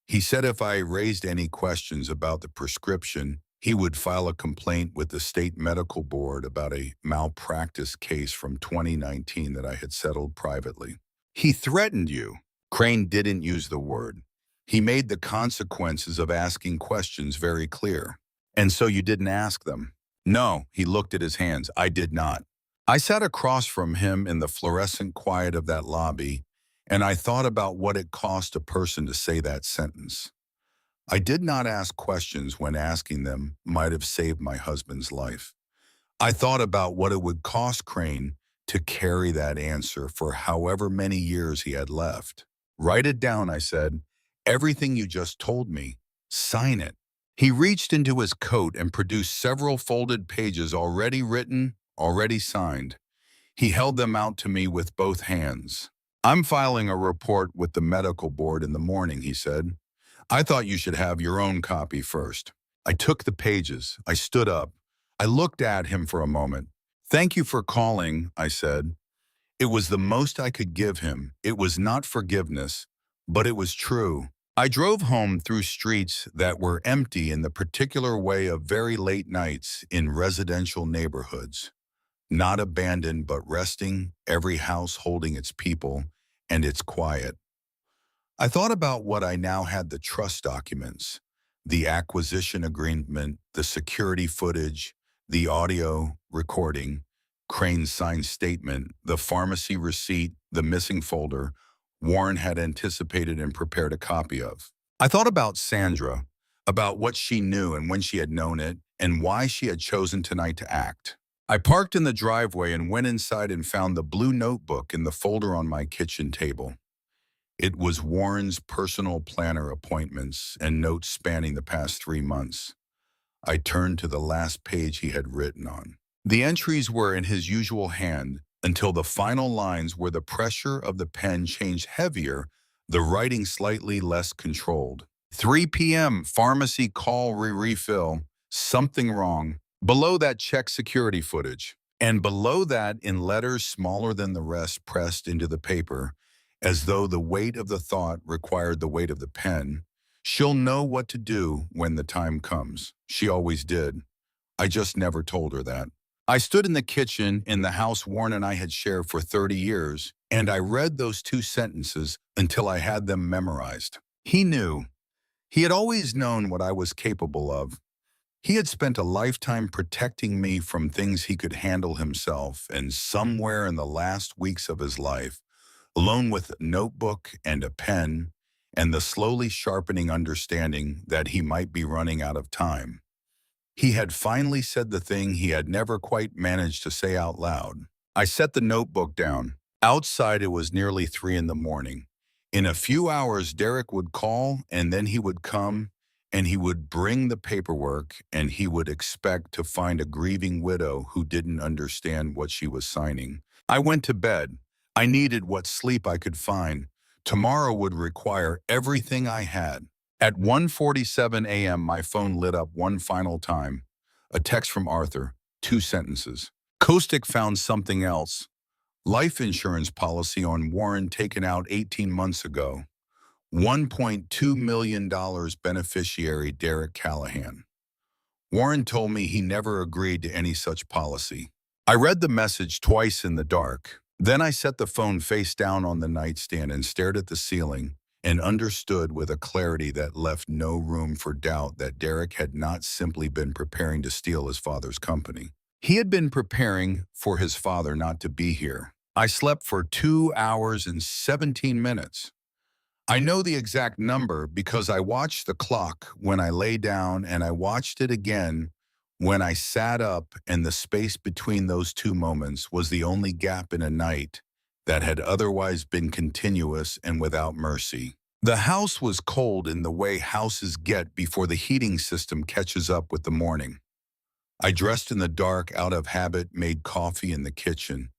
He said if I raised any questions about the prescription, he would file a complaint with the state medical board about a malpractice case from 2019 that I had settled privately. He threatened you. Crane didn't use the word. He made the consequences of asking questions very clear. And so you didn't ask them? No, he looked at his hands. I did not. I sat across from him in the fluorescent quiet of that lobby, and I thought about what it cost a person to say that sentence. I did not ask questions when asking them might have saved my husband's life. I thought about what it would cost Crane to carry that answer for however many years he had left. Write it down, I said. Everything you just told me. Sign it. He reached into his coat and produced several folded pages already written, already signed. He held them out to me with both hands. I'm filing a report with the medical board in the morning, he said. I thought you should have your own copy first. I took the pages. I stood up. I looked at him for a moment. Thank you for calling, I said. It was the most I could give him. It was not forgiveness, but it was true. I drove home through streets that were empty in the particular way of very late nights in residential neighborhoods. Not abandoned, but resting, every house holding its people and its quiet. I thought about what I now had: the trust documents, the acquisition agreement, the security footage, the audio recording, Crane's signed statement, the pharmacy receipt, the missing folder Warren had anticipated and prepared a copy of. I thought about Sandra, about what she knew and when she had known it, and why she had chosen tonight to act. I parked in the driveway and went inside and found the blue notebook in the folder on my kitchen table. It was Warren's personal planner appointments and notes spanning the past 3 months. I turned to the last page he had written on. The entries were in his usual hand until the final lines, where the pressure of the pen changed heavier, the writing slightly less controlled. 3 p.m., pharmacy call refill, something wrong. Below that, check security footage. And below that, in letters smaller than the rest pressed into the paper, as though the weight of the thought required the weight of the pen, she'll know what to do when the time comes. She always did. I just never told her that. I stood in the kitchen in the house Warren and I had shared for 30 years, and I read those 2 sentences until I had them memorized. He knew. He had always known what I was capable of. He had spent a lifetime protecting me from things he could handle himself, and somewhere in the last weeks of his life, alone with a notebook and a pen, and the slowly sharpening understanding that he might be running out of time, he had finally said the thing he had never quite managed to say out loud. I set the notebook down. Outside, it was nearly 3 in the morning. In a few hours, Derek would call, and then he would come, and he would bring the paperwork, and he would expect to find a grieving widow who didn't understand what she was signing. I went to bed. I needed what sleep I could find. Tomorrow would require everything I had. At 1:47 a.m., my phone lit up one final time. A text from Arthur, 2 sentences. Kostick found something else. Life insurance policy on Warren taken out 18 months ago. $1.2 million beneficiary Derek Callahan. Warren told me he never agreed to any such policy. I read the message twice in the dark. Then I set the phone face down on the nightstand and stared at the ceiling, and understood with a clarity that left no room for doubt that Derek had not simply been preparing to steal his father's company. He had been preparing for his father not to be here. I slept for 2 hours and 17 minutes. I know the exact number because I watched the clock when I lay down and I watched it again when I sat up, and the space between those two moments was the only gap in a night that had otherwise been continuous and without mercy. The house was cold in the way houses get before the heating system catches up with the morning. I dressed in the dark out of habit, made coffee in the kitchen,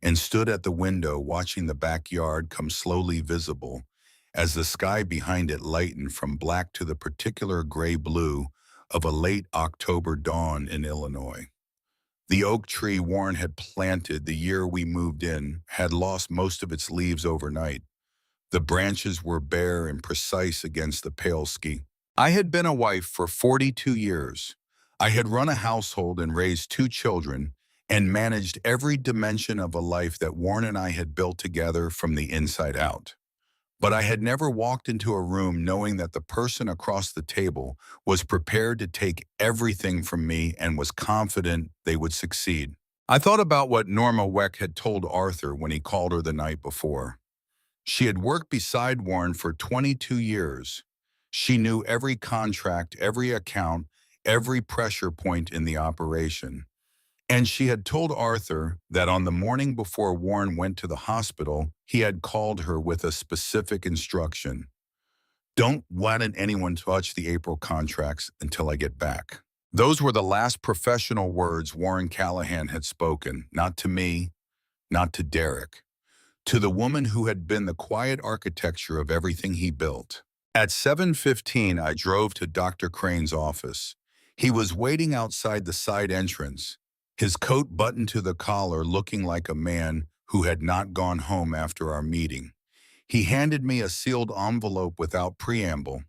and stood at the window watching the backyard come slowly visible as the sky behind it lightened from black to the particular gray-blue of a late October dawn in Illinois. The oak tree Warren had planted the year we moved in had lost most of its leaves overnight. The branches were bare and precise against the pale sky. I had been a wife for 42 years. I had run a household and raised two children and managed every dimension of a life that Warren and I had built together from the inside out. But I had never walked into a room knowing that the person across the table was prepared to take everything from me and was confident they would succeed. I thought about what Norma Weck had told Arthur when he called her the night before. She had worked beside Warren for 22 years. She knew every contract, every account, every pressure point in the operation. And she had told Arthur that on the morning before Warren went to the hospital, he had called her with a specific instruction. Don't let anyone touch the April contracts until I get back. Those were the last professional words Warren Callahan had spoken, not to me, not to Derek, to the woman who had been the quiet architecture of everything he built. At 7:15, I drove to Dr. Crane's office. He was waiting outside the side entrance, his coat buttoned to the collar, looking like a man who had not gone home after our meeting. He handed me a sealed envelope without preamble.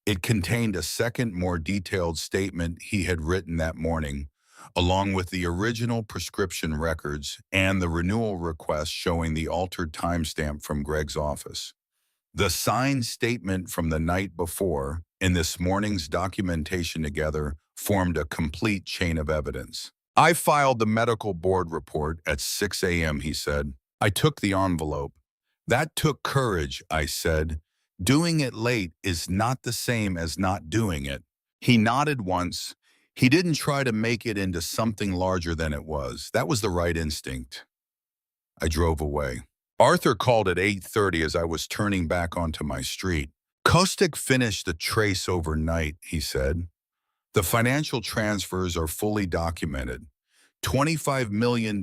It contained a second, more detailed statement he had written that morning, along with the original prescription records and the renewal request showing the altered timestamp from Greg's office. The signed statement from the night before and this morning's documentation together formed a complete chain of evidence. I filed the medical board report at 6 a.m., he said. I took the envelope. That took courage, I said. Doing it late is not the same as not doing it. He nodded once. He didn't try to make it into something larger than it was. That was the right instinct. I drove away. Arthur called at 8:30 as I was turning back onto my street. Kostic finished the trace overnight, he said. The financial transfers are fully documented. $25 million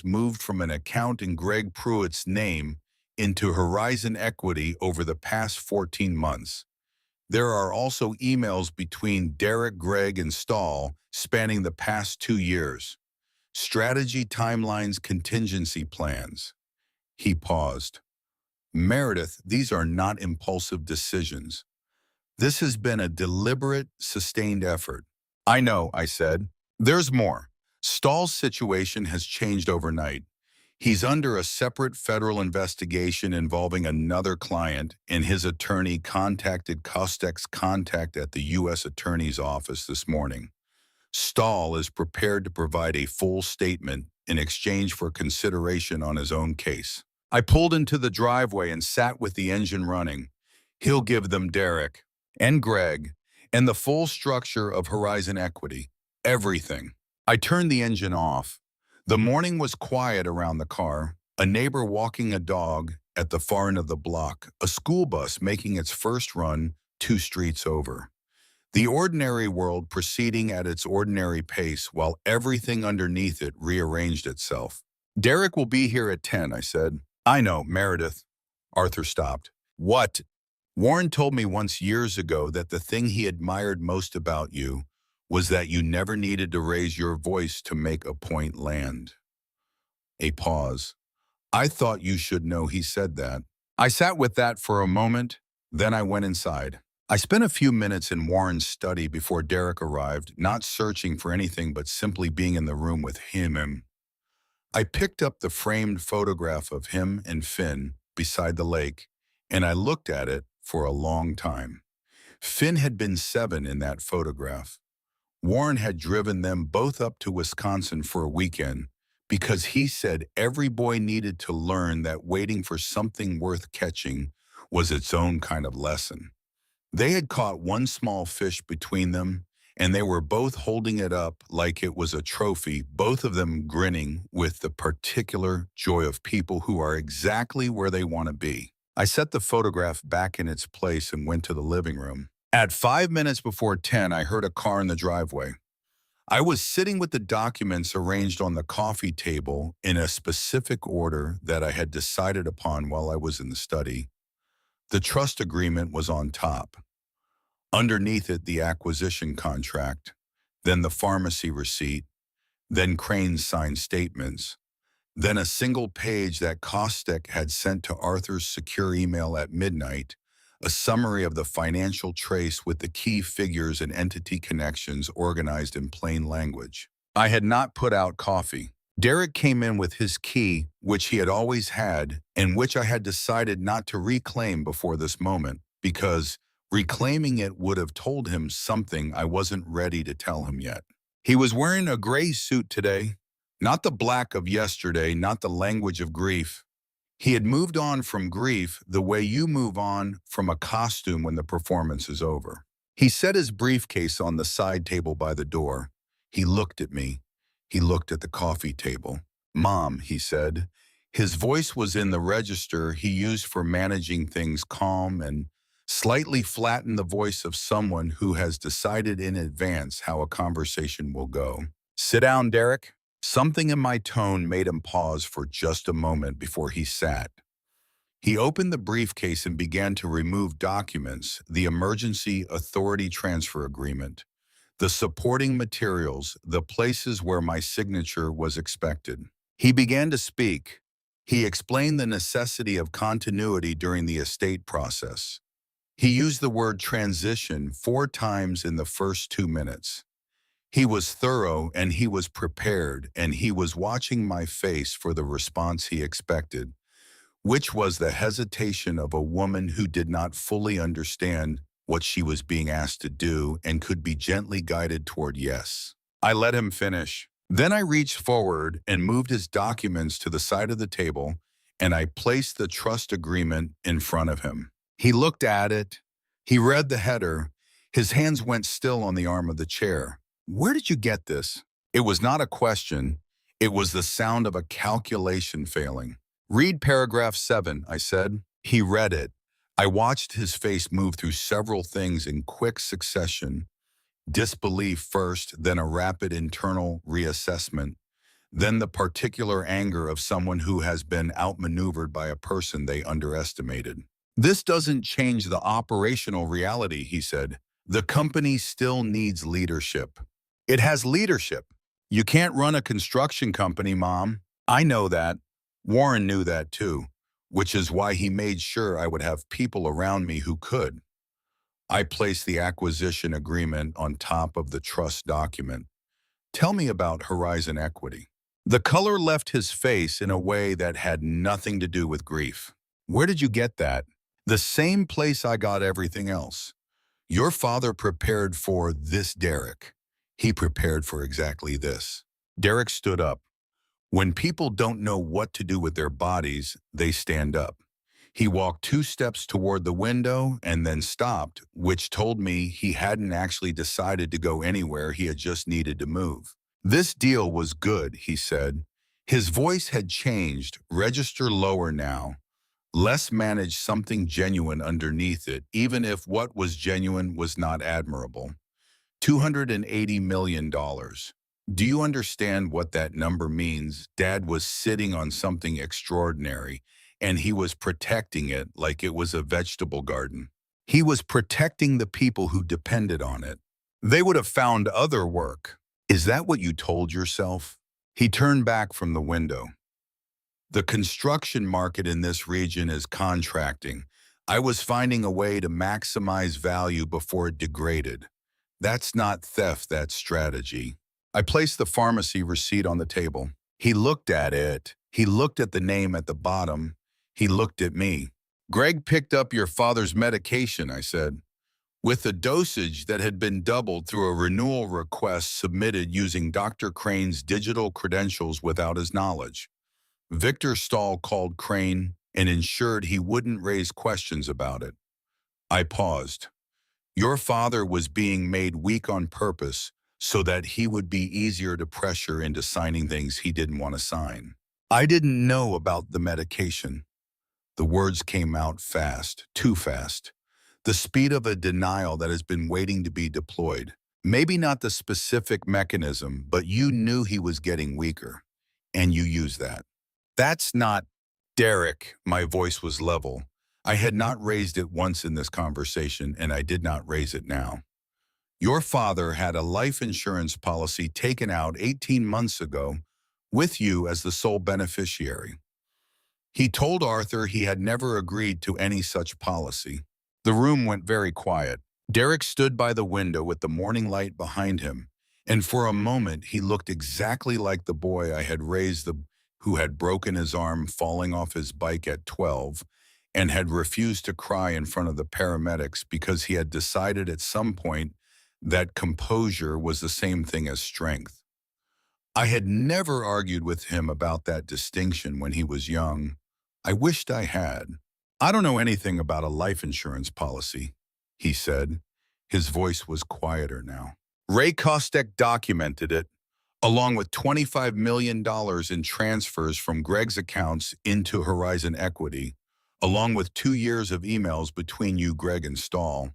moved from an account in Greg Pruitt's name into Horizon Equity over the past 14 months. There are also emails between Derek, Greg, and Stahl spanning the past 2 years. Strategy timelines, contingency plans. He paused. Meredith, these are not impulsive decisions. This has been a deliberate, sustained effort. I know, I said. There's more. Stahl's situation has changed overnight. He's under a separate federal investigation involving another client, and his attorney contacted Kostek's contact at the U.S. Attorney's Office this morning. Stahl is prepared to provide a full statement in exchange for consideration on his own case. I pulled into the driveway and sat with the engine running. He'll give them Derek and Greg and the full structure of Horizon Equity. Everything. I turned the engine off. The morning was quiet around the car, a neighbor walking a dog at the far end of the block, a school bus making its first run 2 streets over. The ordinary world proceeding at its ordinary pace while everything underneath it rearranged itself. Derek will be here at 10, I said. I know, Meredith. Arthur stopped. What? Warren told me once years ago that the thing he admired most about you was that you never needed to raise your voice to make a point land. A pause. I thought you should know he said that. I sat with that for a moment, then I went inside. I spent a few minutes in Warren's study before Derek arrived, not searching for anything but simply being in the room with him. I picked up the framed photograph of him and Finn beside the lake, and I looked at it for a long time. Finn had been 7 in that photograph. Warren had driven them both up to Wisconsin for a weekend, because he said every boy needed to learn that waiting for something worth catching was its own kind of lesson. They had caught one small fish between them, and they were both holding it up like it was a trophy, both of them grinning with the particular joy of people who are exactly where they want to be. I set the photograph back in its place and went to the living room. At 5 minutes before 10, I heard a car in the driveway. I was sitting with the documents arranged on the coffee table in a specific order that I had decided upon while I was in the study. The trust agreement was on top. Underneath it, the acquisition contract, then the pharmacy receipt, then Crane's signed statements, then a single page that Kostek had sent to Arthur's secure email at midnight, a summary of the financial trace with the key figures and entity connections organized in plain language. I had not put out coffee. Derek came in with his key, which he had always had, and which I had decided not to reclaim before this moment, because reclaiming it would have told him something I wasn't ready to tell him yet. He was wearing a gray suit today, not the black of yesterday, not the language of grief. He had moved on from grief the way you move on from a costume when the performance is over. He set his briefcase on the side table by the door. He looked at me. He looked at the coffee table. "Mom," he said. His voice was in the register he used for managing things, calm and slightly flattened, the voice of someone who has decided in advance how a conversation will go. "Sit down, Derek." Something in my tone made him pause for just a moment before he sat. He opened the briefcase and began to remove documents, the emergency authority transfer agreement, the supporting materials, the places where my signature was expected. He began to speak. He explained the necessity of continuity during the estate process. He used the word transition 4 times in the first 2 minutes. He was thorough and he was prepared, and he was watching my face for the response he expected, which was the hesitation of a woman who did not fully understand what she was being asked to do and could be gently guided toward yes. I let him finish. Then I reached forward and moved his documents to the side of the table, and I placed the trust agreement in front of him. He looked at it. He read the header. His hands went still on the arm of the chair. "Where did you get this?" It was not a question. It was the sound of a calculation failing. "Read paragraph 7, I said. He read it. I watched his face move through several things in quick succession. Disbelief first, then a rapid internal reassessment, then the particular anger of someone who has been outmaneuvered by a person they underestimated. "This doesn't change the operational reality," he said. "The company still needs leadership." "It has leadership. You can't run a construction company, Mom." "I know that." Warren knew that too, which is why he made sure I would have people around me who could. I placed the acquisition agreement on top of the trust document. "Tell me about Horizon Equity." The color left his face in a way that had nothing to do with grief. "Where did you get that?" "The same place I got everything else. Your father prepared for this, Derek. He prepared for exactly this." Derek stood up. When people don't know what to do with their bodies, they stand up. He walked 2 steps toward the window and then stopped, which told me he hadn't actually decided to go anywhere, he had just needed to move. "This deal was good," he said. His voice had changed, register lower now. Less managed, something genuine underneath it, even if what was genuine was not admirable. $280 million. Do you understand what that number means? Dad was sitting on something extraordinary, and he was protecting it like it was a vegetable garden. He was protecting the people who depended on it. They would have found other work. "Is that what you told yourself?" He turned back from the window. "The construction market in this region is contracting. I was finding a way to maximize value before it degraded. That's not theft, that's strategy." I placed the pharmacy receipt on the table. He looked at it. He looked at the name at the bottom. He looked at me. "Greg picked up your father's medication," I said. with a dosage that had been doubled through a renewal request submitted using Dr. Crane's digital credentials without his knowledge. Victor Stahl called Crane and ensured he wouldn't raise questions about it. I paused. Your father was being made weak on purpose so that he would be easier to pressure into signing things he didn't want to sign. I didn't know about the medication. The words came out fast, too fast. The speed of a denial that has been waiting to be deployed. Maybe not the specific mechanism, but you knew he was getting weaker, and you used that. That's not Derek. My voice was level. I had not raised it once in this conversation, and I did not raise it now. Your father had a life insurance policy taken out 18 months ago with you as the sole beneficiary. He told Arthur he had never agreed to any such policy. The room went very quiet. Derek stood by the window with the morning light behind him, and for a moment he looked exactly like the boy I had raised who had broken his arm falling off his bike at 12 and had refused to cry in front of the paramedics because he had decided at some point that composure was the same thing as strength. I had never argued with him about that distinction when he was young. I wished I had. I don't know anything about a life insurance policy, he said. His voice was quieter now. Ray Kostek documented it, along with $25 million in transfers from Greg's accounts into Horizon Equity, along with 2 years of emails between you, Greg, and Stahl.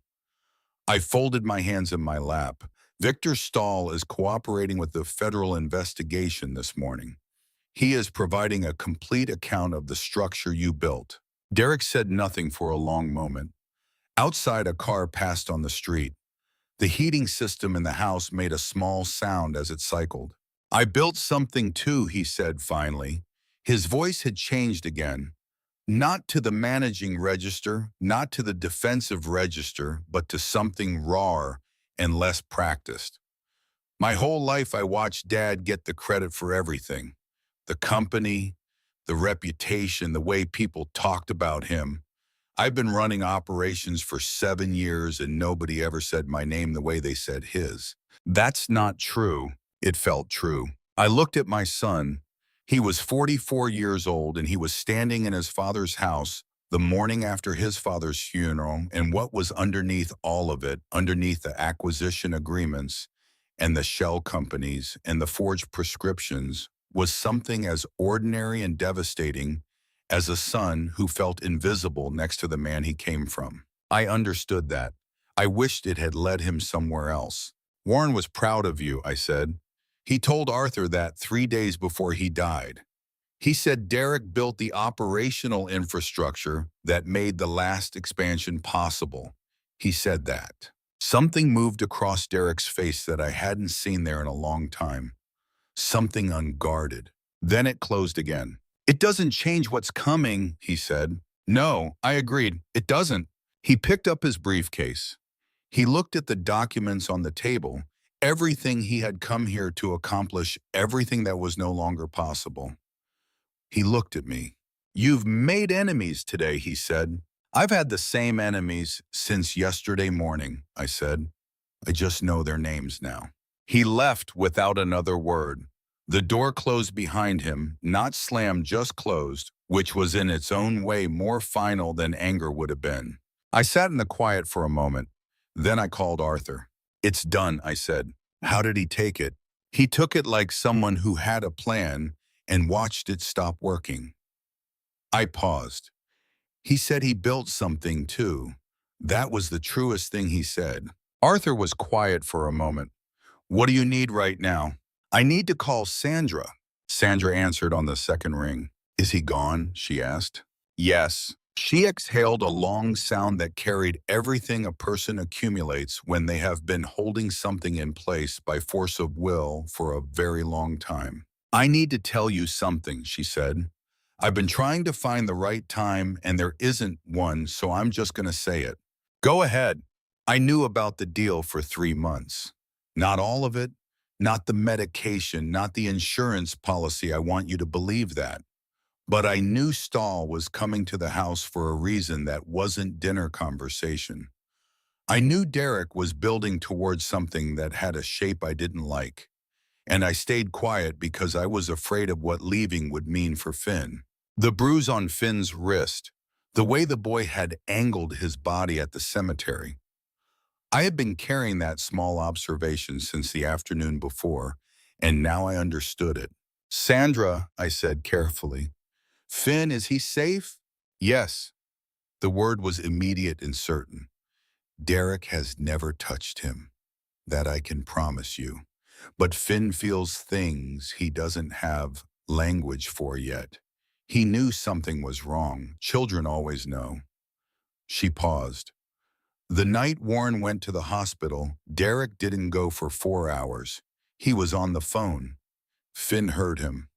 I folded my hands in my lap. Victor Stahl is cooperating with the federal investigation this morning. He is providing a complete account of the structure you built. Derek said nothing for a long moment. Outside, a car passed on the street. The heating system in the house made a small sound as it cycled. I built something too, he said finally. His voice had changed again. Not to the managing register, not to the defensive register, but to something rawer and less practiced. My whole life I watched Dad get the credit for everything. The company, the reputation, the way people talked about him. I've been running operations for 7 years and nobody ever said my name the way they said his. That's not true. It felt true. I looked at my son. He was 44 years old and he was standing in his father's house the morning after his father's funeral, and what was underneath all of it, underneath the acquisition agreements and the shell companies and the forged prescriptions, was something as ordinary and devastating as a son who felt invisible next to the man he came from. I understood that. I wished it had led him somewhere else. Warren was proud of you, I said. He told Arthur that 3 days before he died. He said Derek built the operational infrastructure that made the last expansion possible. He said that. Something moved across Derek's face that I hadn't seen there in a long time. Something unguarded. Then it closed again. It doesn't change what's coming, he said. No, I agreed. It doesn't. He picked up his briefcase. He looked at the documents on the table, everything he had come here to accomplish, everything that was no longer possible. He looked at me. You've made enemies today, he said. I've had the same enemies since yesterday morning, I said. I just know their names now. He left without another word. The door closed behind him, not slammed, just closed, which was in its own way more final than anger would have been. I sat in the quiet for a moment. Then I called Arthur. It's done, I said. How did he take it? He took it like someone who had a plan and watched it stop working. I paused. He said he built something too. That was the truest thing he said. Arthur was quiet for a moment. What do you need right now? I need to call Sandra. Sandra answered on the second ring. Is he gone? She asked. Yes. She exhaled a long sound that carried everything a person accumulates when they have been holding something in place by force of will for a very long time. I need to tell you something, she said. I've been trying to find the right time and there isn't one, so I'm just going to say it. Go ahead. I knew about the deal for 3 months. Not all of it, not the medication, not the insurance policy. I want you to believe that. But I knew Stahl was coming to the house for a reason that wasn't dinner conversation. I knew Derek was building towards something that had a shape I didn't like, and I stayed quiet because I was afraid of what leaving would mean for Finn. The bruise on Finn's wrist, the way the boy had angled his body at the cemetery. I had been carrying that small observation since the afternoon before, and now I understood it. Sandra, I said carefully, Finn, is he safe? Yes. The word was immediate and certain. Derek has never touched him. That I can promise you. But Finn feels things he doesn't have language for yet. He knew something was wrong. Children always know. She paused. The night Warren went to the hospital, Derek didn't go for 4 hours. He was on the phone. Finn heard him.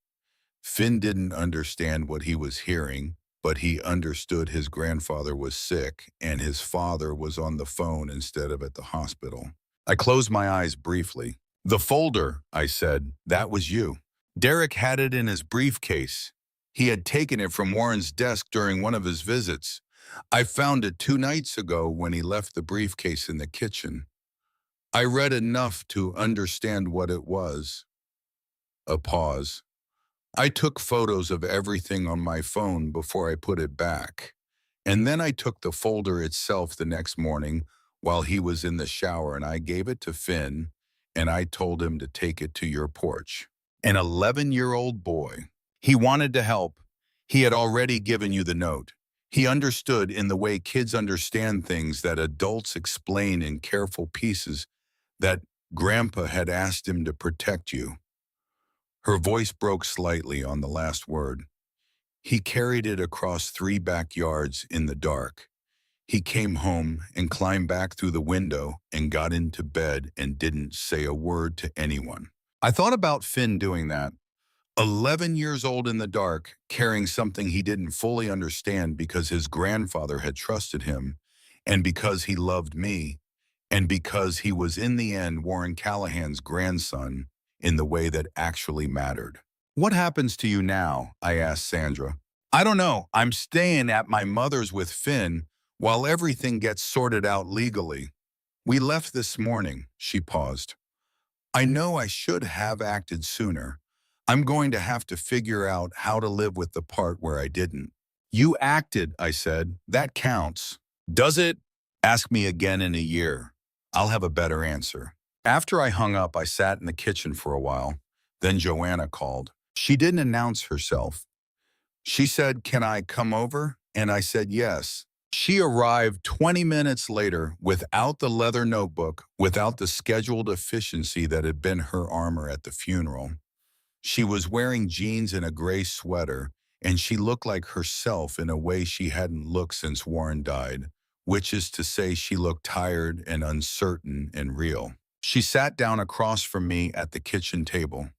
Finn didn't understand what he was hearing, but he understood his grandfather was sick and his father was on the phone instead of at the hospital. I closed my eyes briefly. The folder, I said, that was you. Derek had it in his briefcase. He had taken it from Warren's desk during one of his visits. I found it 2 nights ago when he left the briefcase in the kitchen. I read enough to understand what it was. A pause. I took photos of everything on my phone before I put it back. And then I took the folder itself the next morning while he was in the shower, and I gave it to Finn, and I told him to take it to your porch. An 11-year-old boy. He wanted to help. He had already given you the note. He understood in the way kids understand things that adults explain in careful pieces that Grandpa had asked him to protect you. Her voice broke slightly on the last word. He carried it across 3 backyards in the dark. He came home and climbed back through the window and got into bed and didn't say a word to anyone. I thought about Finn doing that. 11 years old in the dark, carrying something he didn't fully understand because his grandfather had trusted him, and because he loved me, and because he was in the end Warren Callahan's grandson in the way that actually mattered. What happens to you now? I asked Sandra. I don't know. I'm staying at my mother's with Finn while everything gets sorted out legally. We left this morning, she paused. I know I should have acted sooner. I'm going to have to figure out how to live with the part where I didn't. You acted, I said. That counts. Does it? Ask me again in a year. I'll have a better answer. After I hung up, I sat in the kitchen for a while. Then Joanna called. She didn't announce herself. She said, "Can I come over?" And I said yes. She arrived 20 minutes later without the leather notebook, without the scheduled efficiency that had been her armor at the funeral. She was wearing jeans and a gray sweater, and she looked like herself in a way she hadn't looked since Warren died, which is to say she looked tired and uncertain and real. She sat down across from me at the kitchen table.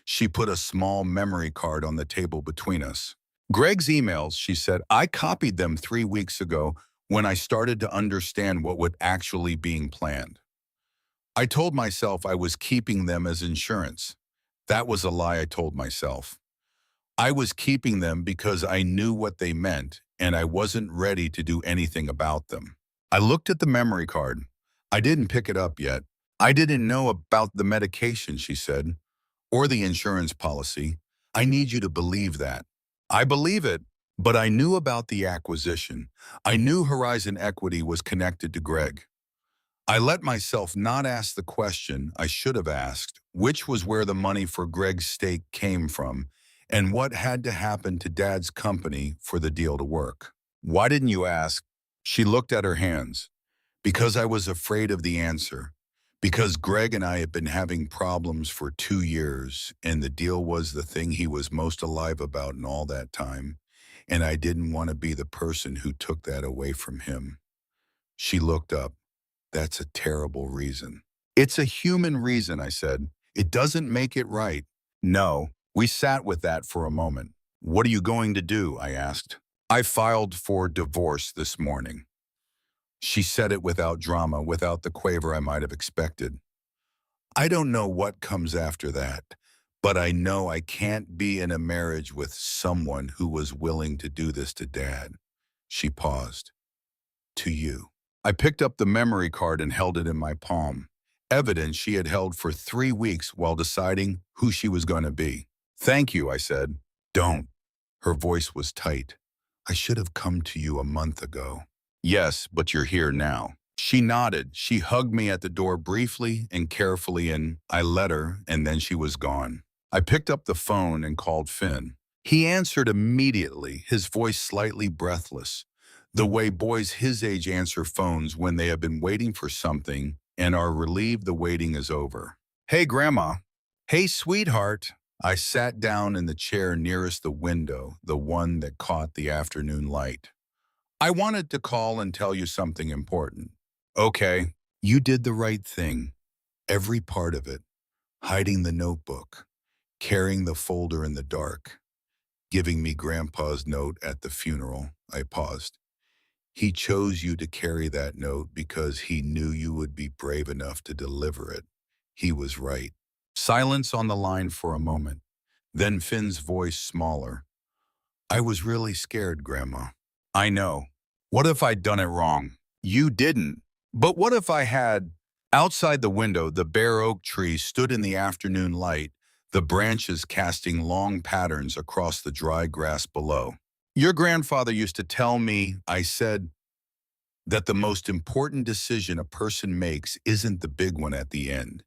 She put a small memory card on the table between us. Greg's emails, she said, I copied them 3 weeks ago when I started to understand what was actually being planned. I told myself I was keeping them as insurance. That was a lie I told myself. I was keeping them because I knew what they meant, and I wasn't ready to do anything about them. I looked at the memory card. I didn't pick it up yet. I didn't know about the medication, she said, or the insurance policy. I need you to believe that. I believe it, but I knew about the acquisition. I knew Horizon Equity was connected to Greg. I let myself not ask the question I should have asked, which was where the money for Greg's stake came from, and what had to happen to Dad's company for the deal to work. Why didn't you ask? She looked at her hands. Because I was afraid of the answer. Because Greg and I had been having problems for 2 years, and the deal was the thing he was most alive about in all that time, and I didn't want to be the person who took that away from him. She looked up. That's a terrible reason. It's a human reason, I said. It doesn't make it right. No. We sat with that for a moment. What are you going to do? I asked. I filed for divorce this morning. She said it without drama, without the quaver I might have expected. I don't know what comes after that, but I know I can't be in a marriage with someone who was willing to do this to Dad. She paused. To you. I picked up the memory card and held it in my palm, evidence she had held for 3 weeks while deciding who she was going to be. Thank you, I said. Don't. Her voice was tight. I should have come to you a month ago. Yes, but you're here now. She nodded. She hugged me at the door briefly and carefully, and I let her, and then she was gone. I picked up the phone and called Finn. He answered immediately, his voice slightly breathless, the way boys his age answer phones when they have been waiting for something and are relieved the waiting is over. Hey, Grandma. Hey, sweetheart. I sat down in the chair nearest the window, the one that caught the afternoon light. I wanted to call and tell you something important. Okay, you did the right thing. Every part of it. Hiding the notebook, carrying the folder in the dark, giving me Grandpa's note at the funeral. I paused. He chose you to carry that note because he knew you would be brave enough to deliver it. He was right. Silence on the line for a moment. Then Finn's voice smaller. I was really scared, Grandma. I know. What if I'd done it wrong? You didn't. But what if I had? Outside the window, the bare oak tree stood in the afternoon light, the branches casting long patterns across the dry grass below. Your grandfather used to tell me, I said, that the most important decision a person makes isn't the big one at the end.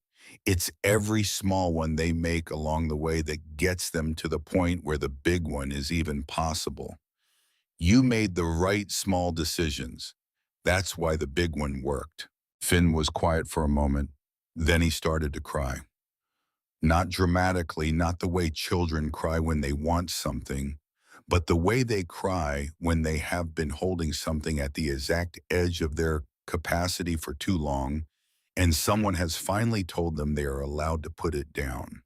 It's every small one they make along the way that gets them to the point where the big one is even possible. You made the right small decisions. That's why the big one worked. Finn was quiet for a moment. Then he started to cry. Not dramatically, not the way children cry when they want something, but the way they cry when they have been holding something at the exact edge of their capacity for too long, and someone has finally told them they are allowed to put it down.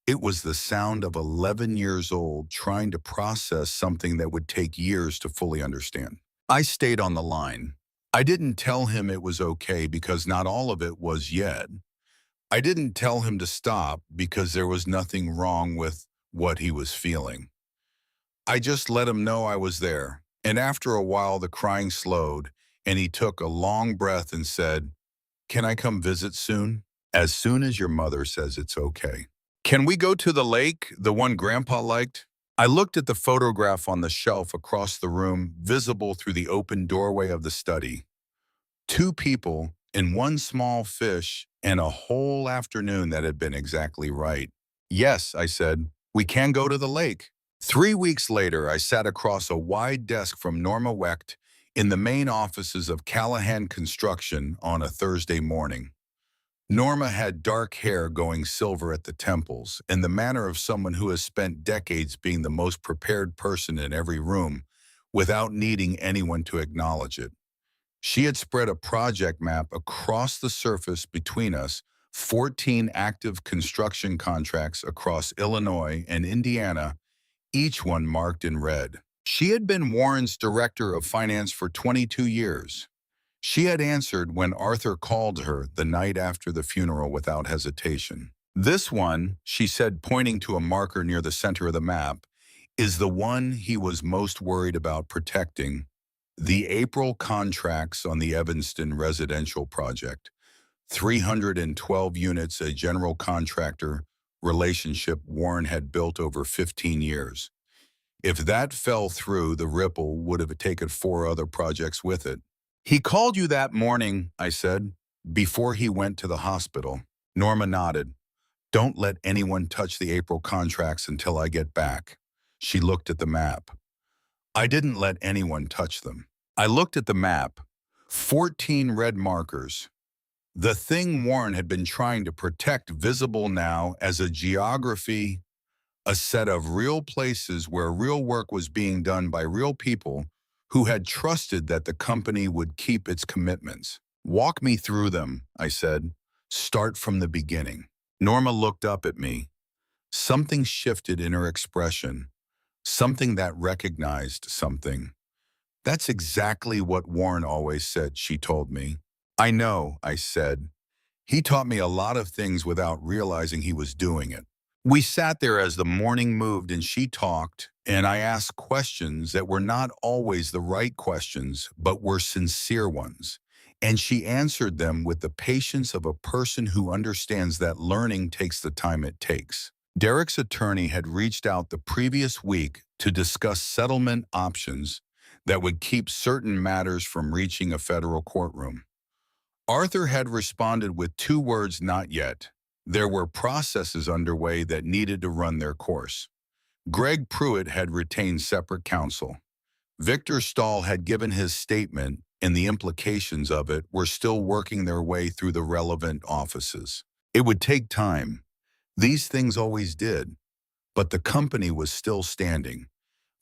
It was the sound of 11 years old trying to process something that would take years to fully understand. I stayed on the line. I didn't tell him it was okay because not all of it was yet. I didn't tell him to stop because there was nothing wrong with what he was feeling. I just let him know I was there. And after a while, the crying slowed, and he took a long breath and said, "Can I come visit soon?" As soon as your mother says it's okay. Can we go to the lake, the one Grandpa liked? I looked at the photograph on the shelf across the room, visible through the open doorway of the study. Two people and one small fish and a whole afternoon that had been exactly right. Yes, I said, we can go to the lake. 3 weeks later, I sat across a wide desk from Norma Wecht in the main offices of Callahan Construction on a Thursday morning. Norma had dark hair going silver at the temples, and the manner of someone who has spent decades being the most prepared person in every room without needing anyone to acknowledge it. She had spread a project map across the surface between us, 14 active construction contracts across Illinois and Indiana, each one marked in red. She had been Warren's director of finance for 22 years. She had answered when Arthur called her the night after the funeral without hesitation. This one, she said, pointing to a marker near the center of the map, is the one he was most worried about protecting. The April contracts on the Evanston residential project. 312 units, a general contractor relationship Warren had built over 15 years. If that fell through, the ripple would have taken 4 other projects with it. He called you that morning, I said, before he went to the hospital. Norma nodded. Don't let anyone touch the April contracts until I get back. She looked at the map. I didn't let anyone touch them. I looked at the map. 14 red markers. The thing Warren had been trying to protect, visible now as a geography, a set of real places where real work was being done by real people who had trusted that the company would keep its commitments. Walk me through them, I said. Start from the beginning. Norma looked up at me. Something shifted in her expression, something that recognized something. That's exactly what Warren always said, she told me. I know, I said. He taught me a lot of things without realizing he was doing it. We sat there as the morning moved and she talked, and I asked questions that were not always the right questions, but were sincere ones. and she answered them with the patience of a person who understands that learning takes the time it takes. Derek's attorney had reached out the previous week to discuss settlement options that would keep certain matters from reaching a federal courtroom. Arthur had responded with two words: not yet. There were processes underway that needed to run their course. Greg Pruitt had retained separate counsel. Victor Stahl had given his statement, and the implications of it were still working their way through the relevant offices. It would take time. These things always did. But the company was still standing.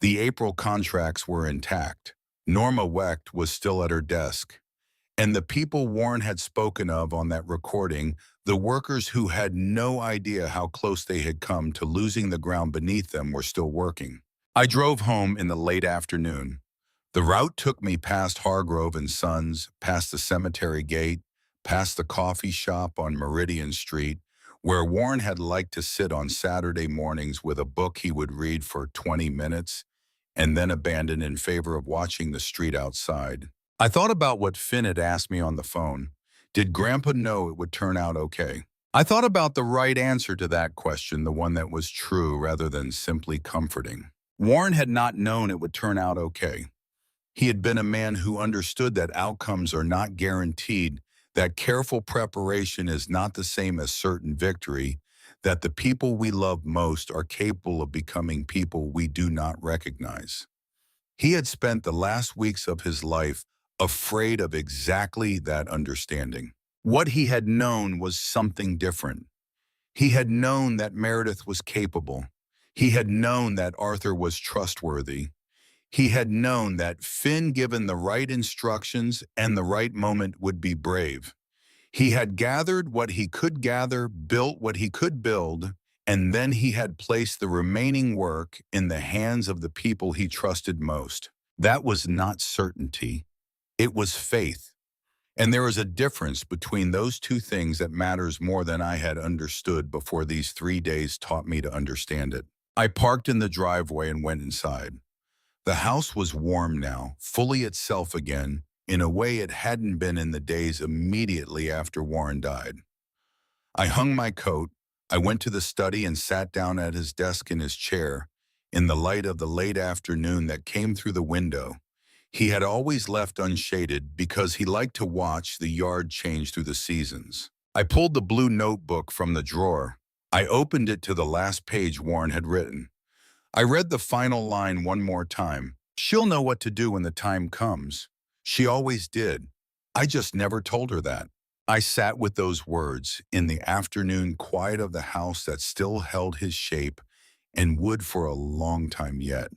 The April contracts were intact. Norma Wecht was still at her desk. And the people Warren had spoken of on that recording, the workers who had no idea how close they had come to losing the ground beneath them, were still working. I drove home in the late afternoon. The route took me past Hargrove and Sons, past the cemetery gate, past the coffee shop on Meridian Street, where Warren had liked to sit on Saturday mornings with a book he would read for 20 minutes and then abandon in favor of watching the street outside. I thought about what Finn had asked me on the phone. Did Grandpa know it would turn out okay? I thought about the right answer to that question, the one that was true rather than simply comforting. Warren had not known it would turn out okay. He had been a man who understood that outcomes are not guaranteed, that careful preparation is not the same as certain victory, that the people we love most are capable of becoming people we do not recognize. He had spent the last weeks of his life afraid of exactly that understanding. What he had known was something different. He had known that Meredith was capable. He had known that Arthur was trustworthy. He had known that Finn, given the right instructions and the right moment, would be brave. He had gathered what he could gather, built what he could build, and then he had placed the remaining work in the hands of the people he trusted most. That was not certainty. It was faith. And there is a difference between those two things that matters more than I had understood before these 3 days taught me to understand it. I parked in the driveway and went inside. The house was warm now, fully itself again, in a way it hadn't been in the days immediately after Warren died. I hung my coat. I went to the study and sat down at his desk in his chair, in the light of the late afternoon that came through the window. He had always left unshaded because he liked to watch the yard change through the seasons. I pulled the blue notebook from the drawer. I opened it to the last page Warren had written. I read the final line one more time. She'll know what to do when the time comes. She always did. I just never told her that. I sat with those words in the afternoon quiet of the house that still held his shape and would for a long time yet.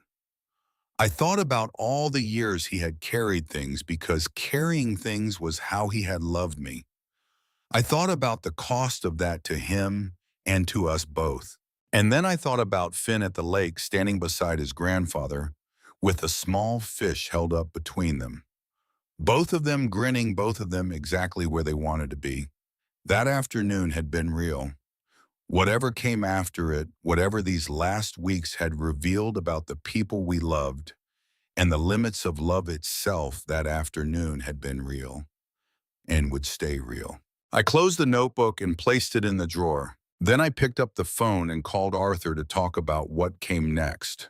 I thought about all the years he had carried things, because carrying things was how he had loved me. I thought about the cost of that to him and to us both. And then I thought about Finn at the lake, standing beside his grandfather, with a small fish held up between them. Both of them grinning, both of them exactly where they wanted to be. That afternoon had been real. Whatever came after it, whatever these last weeks had revealed about the people we loved, and the limits of love itself, that afternoon had been real and would stay real. I closed the notebook and placed it in the drawer. Then I picked up the phone and called Arthur to talk about what came next.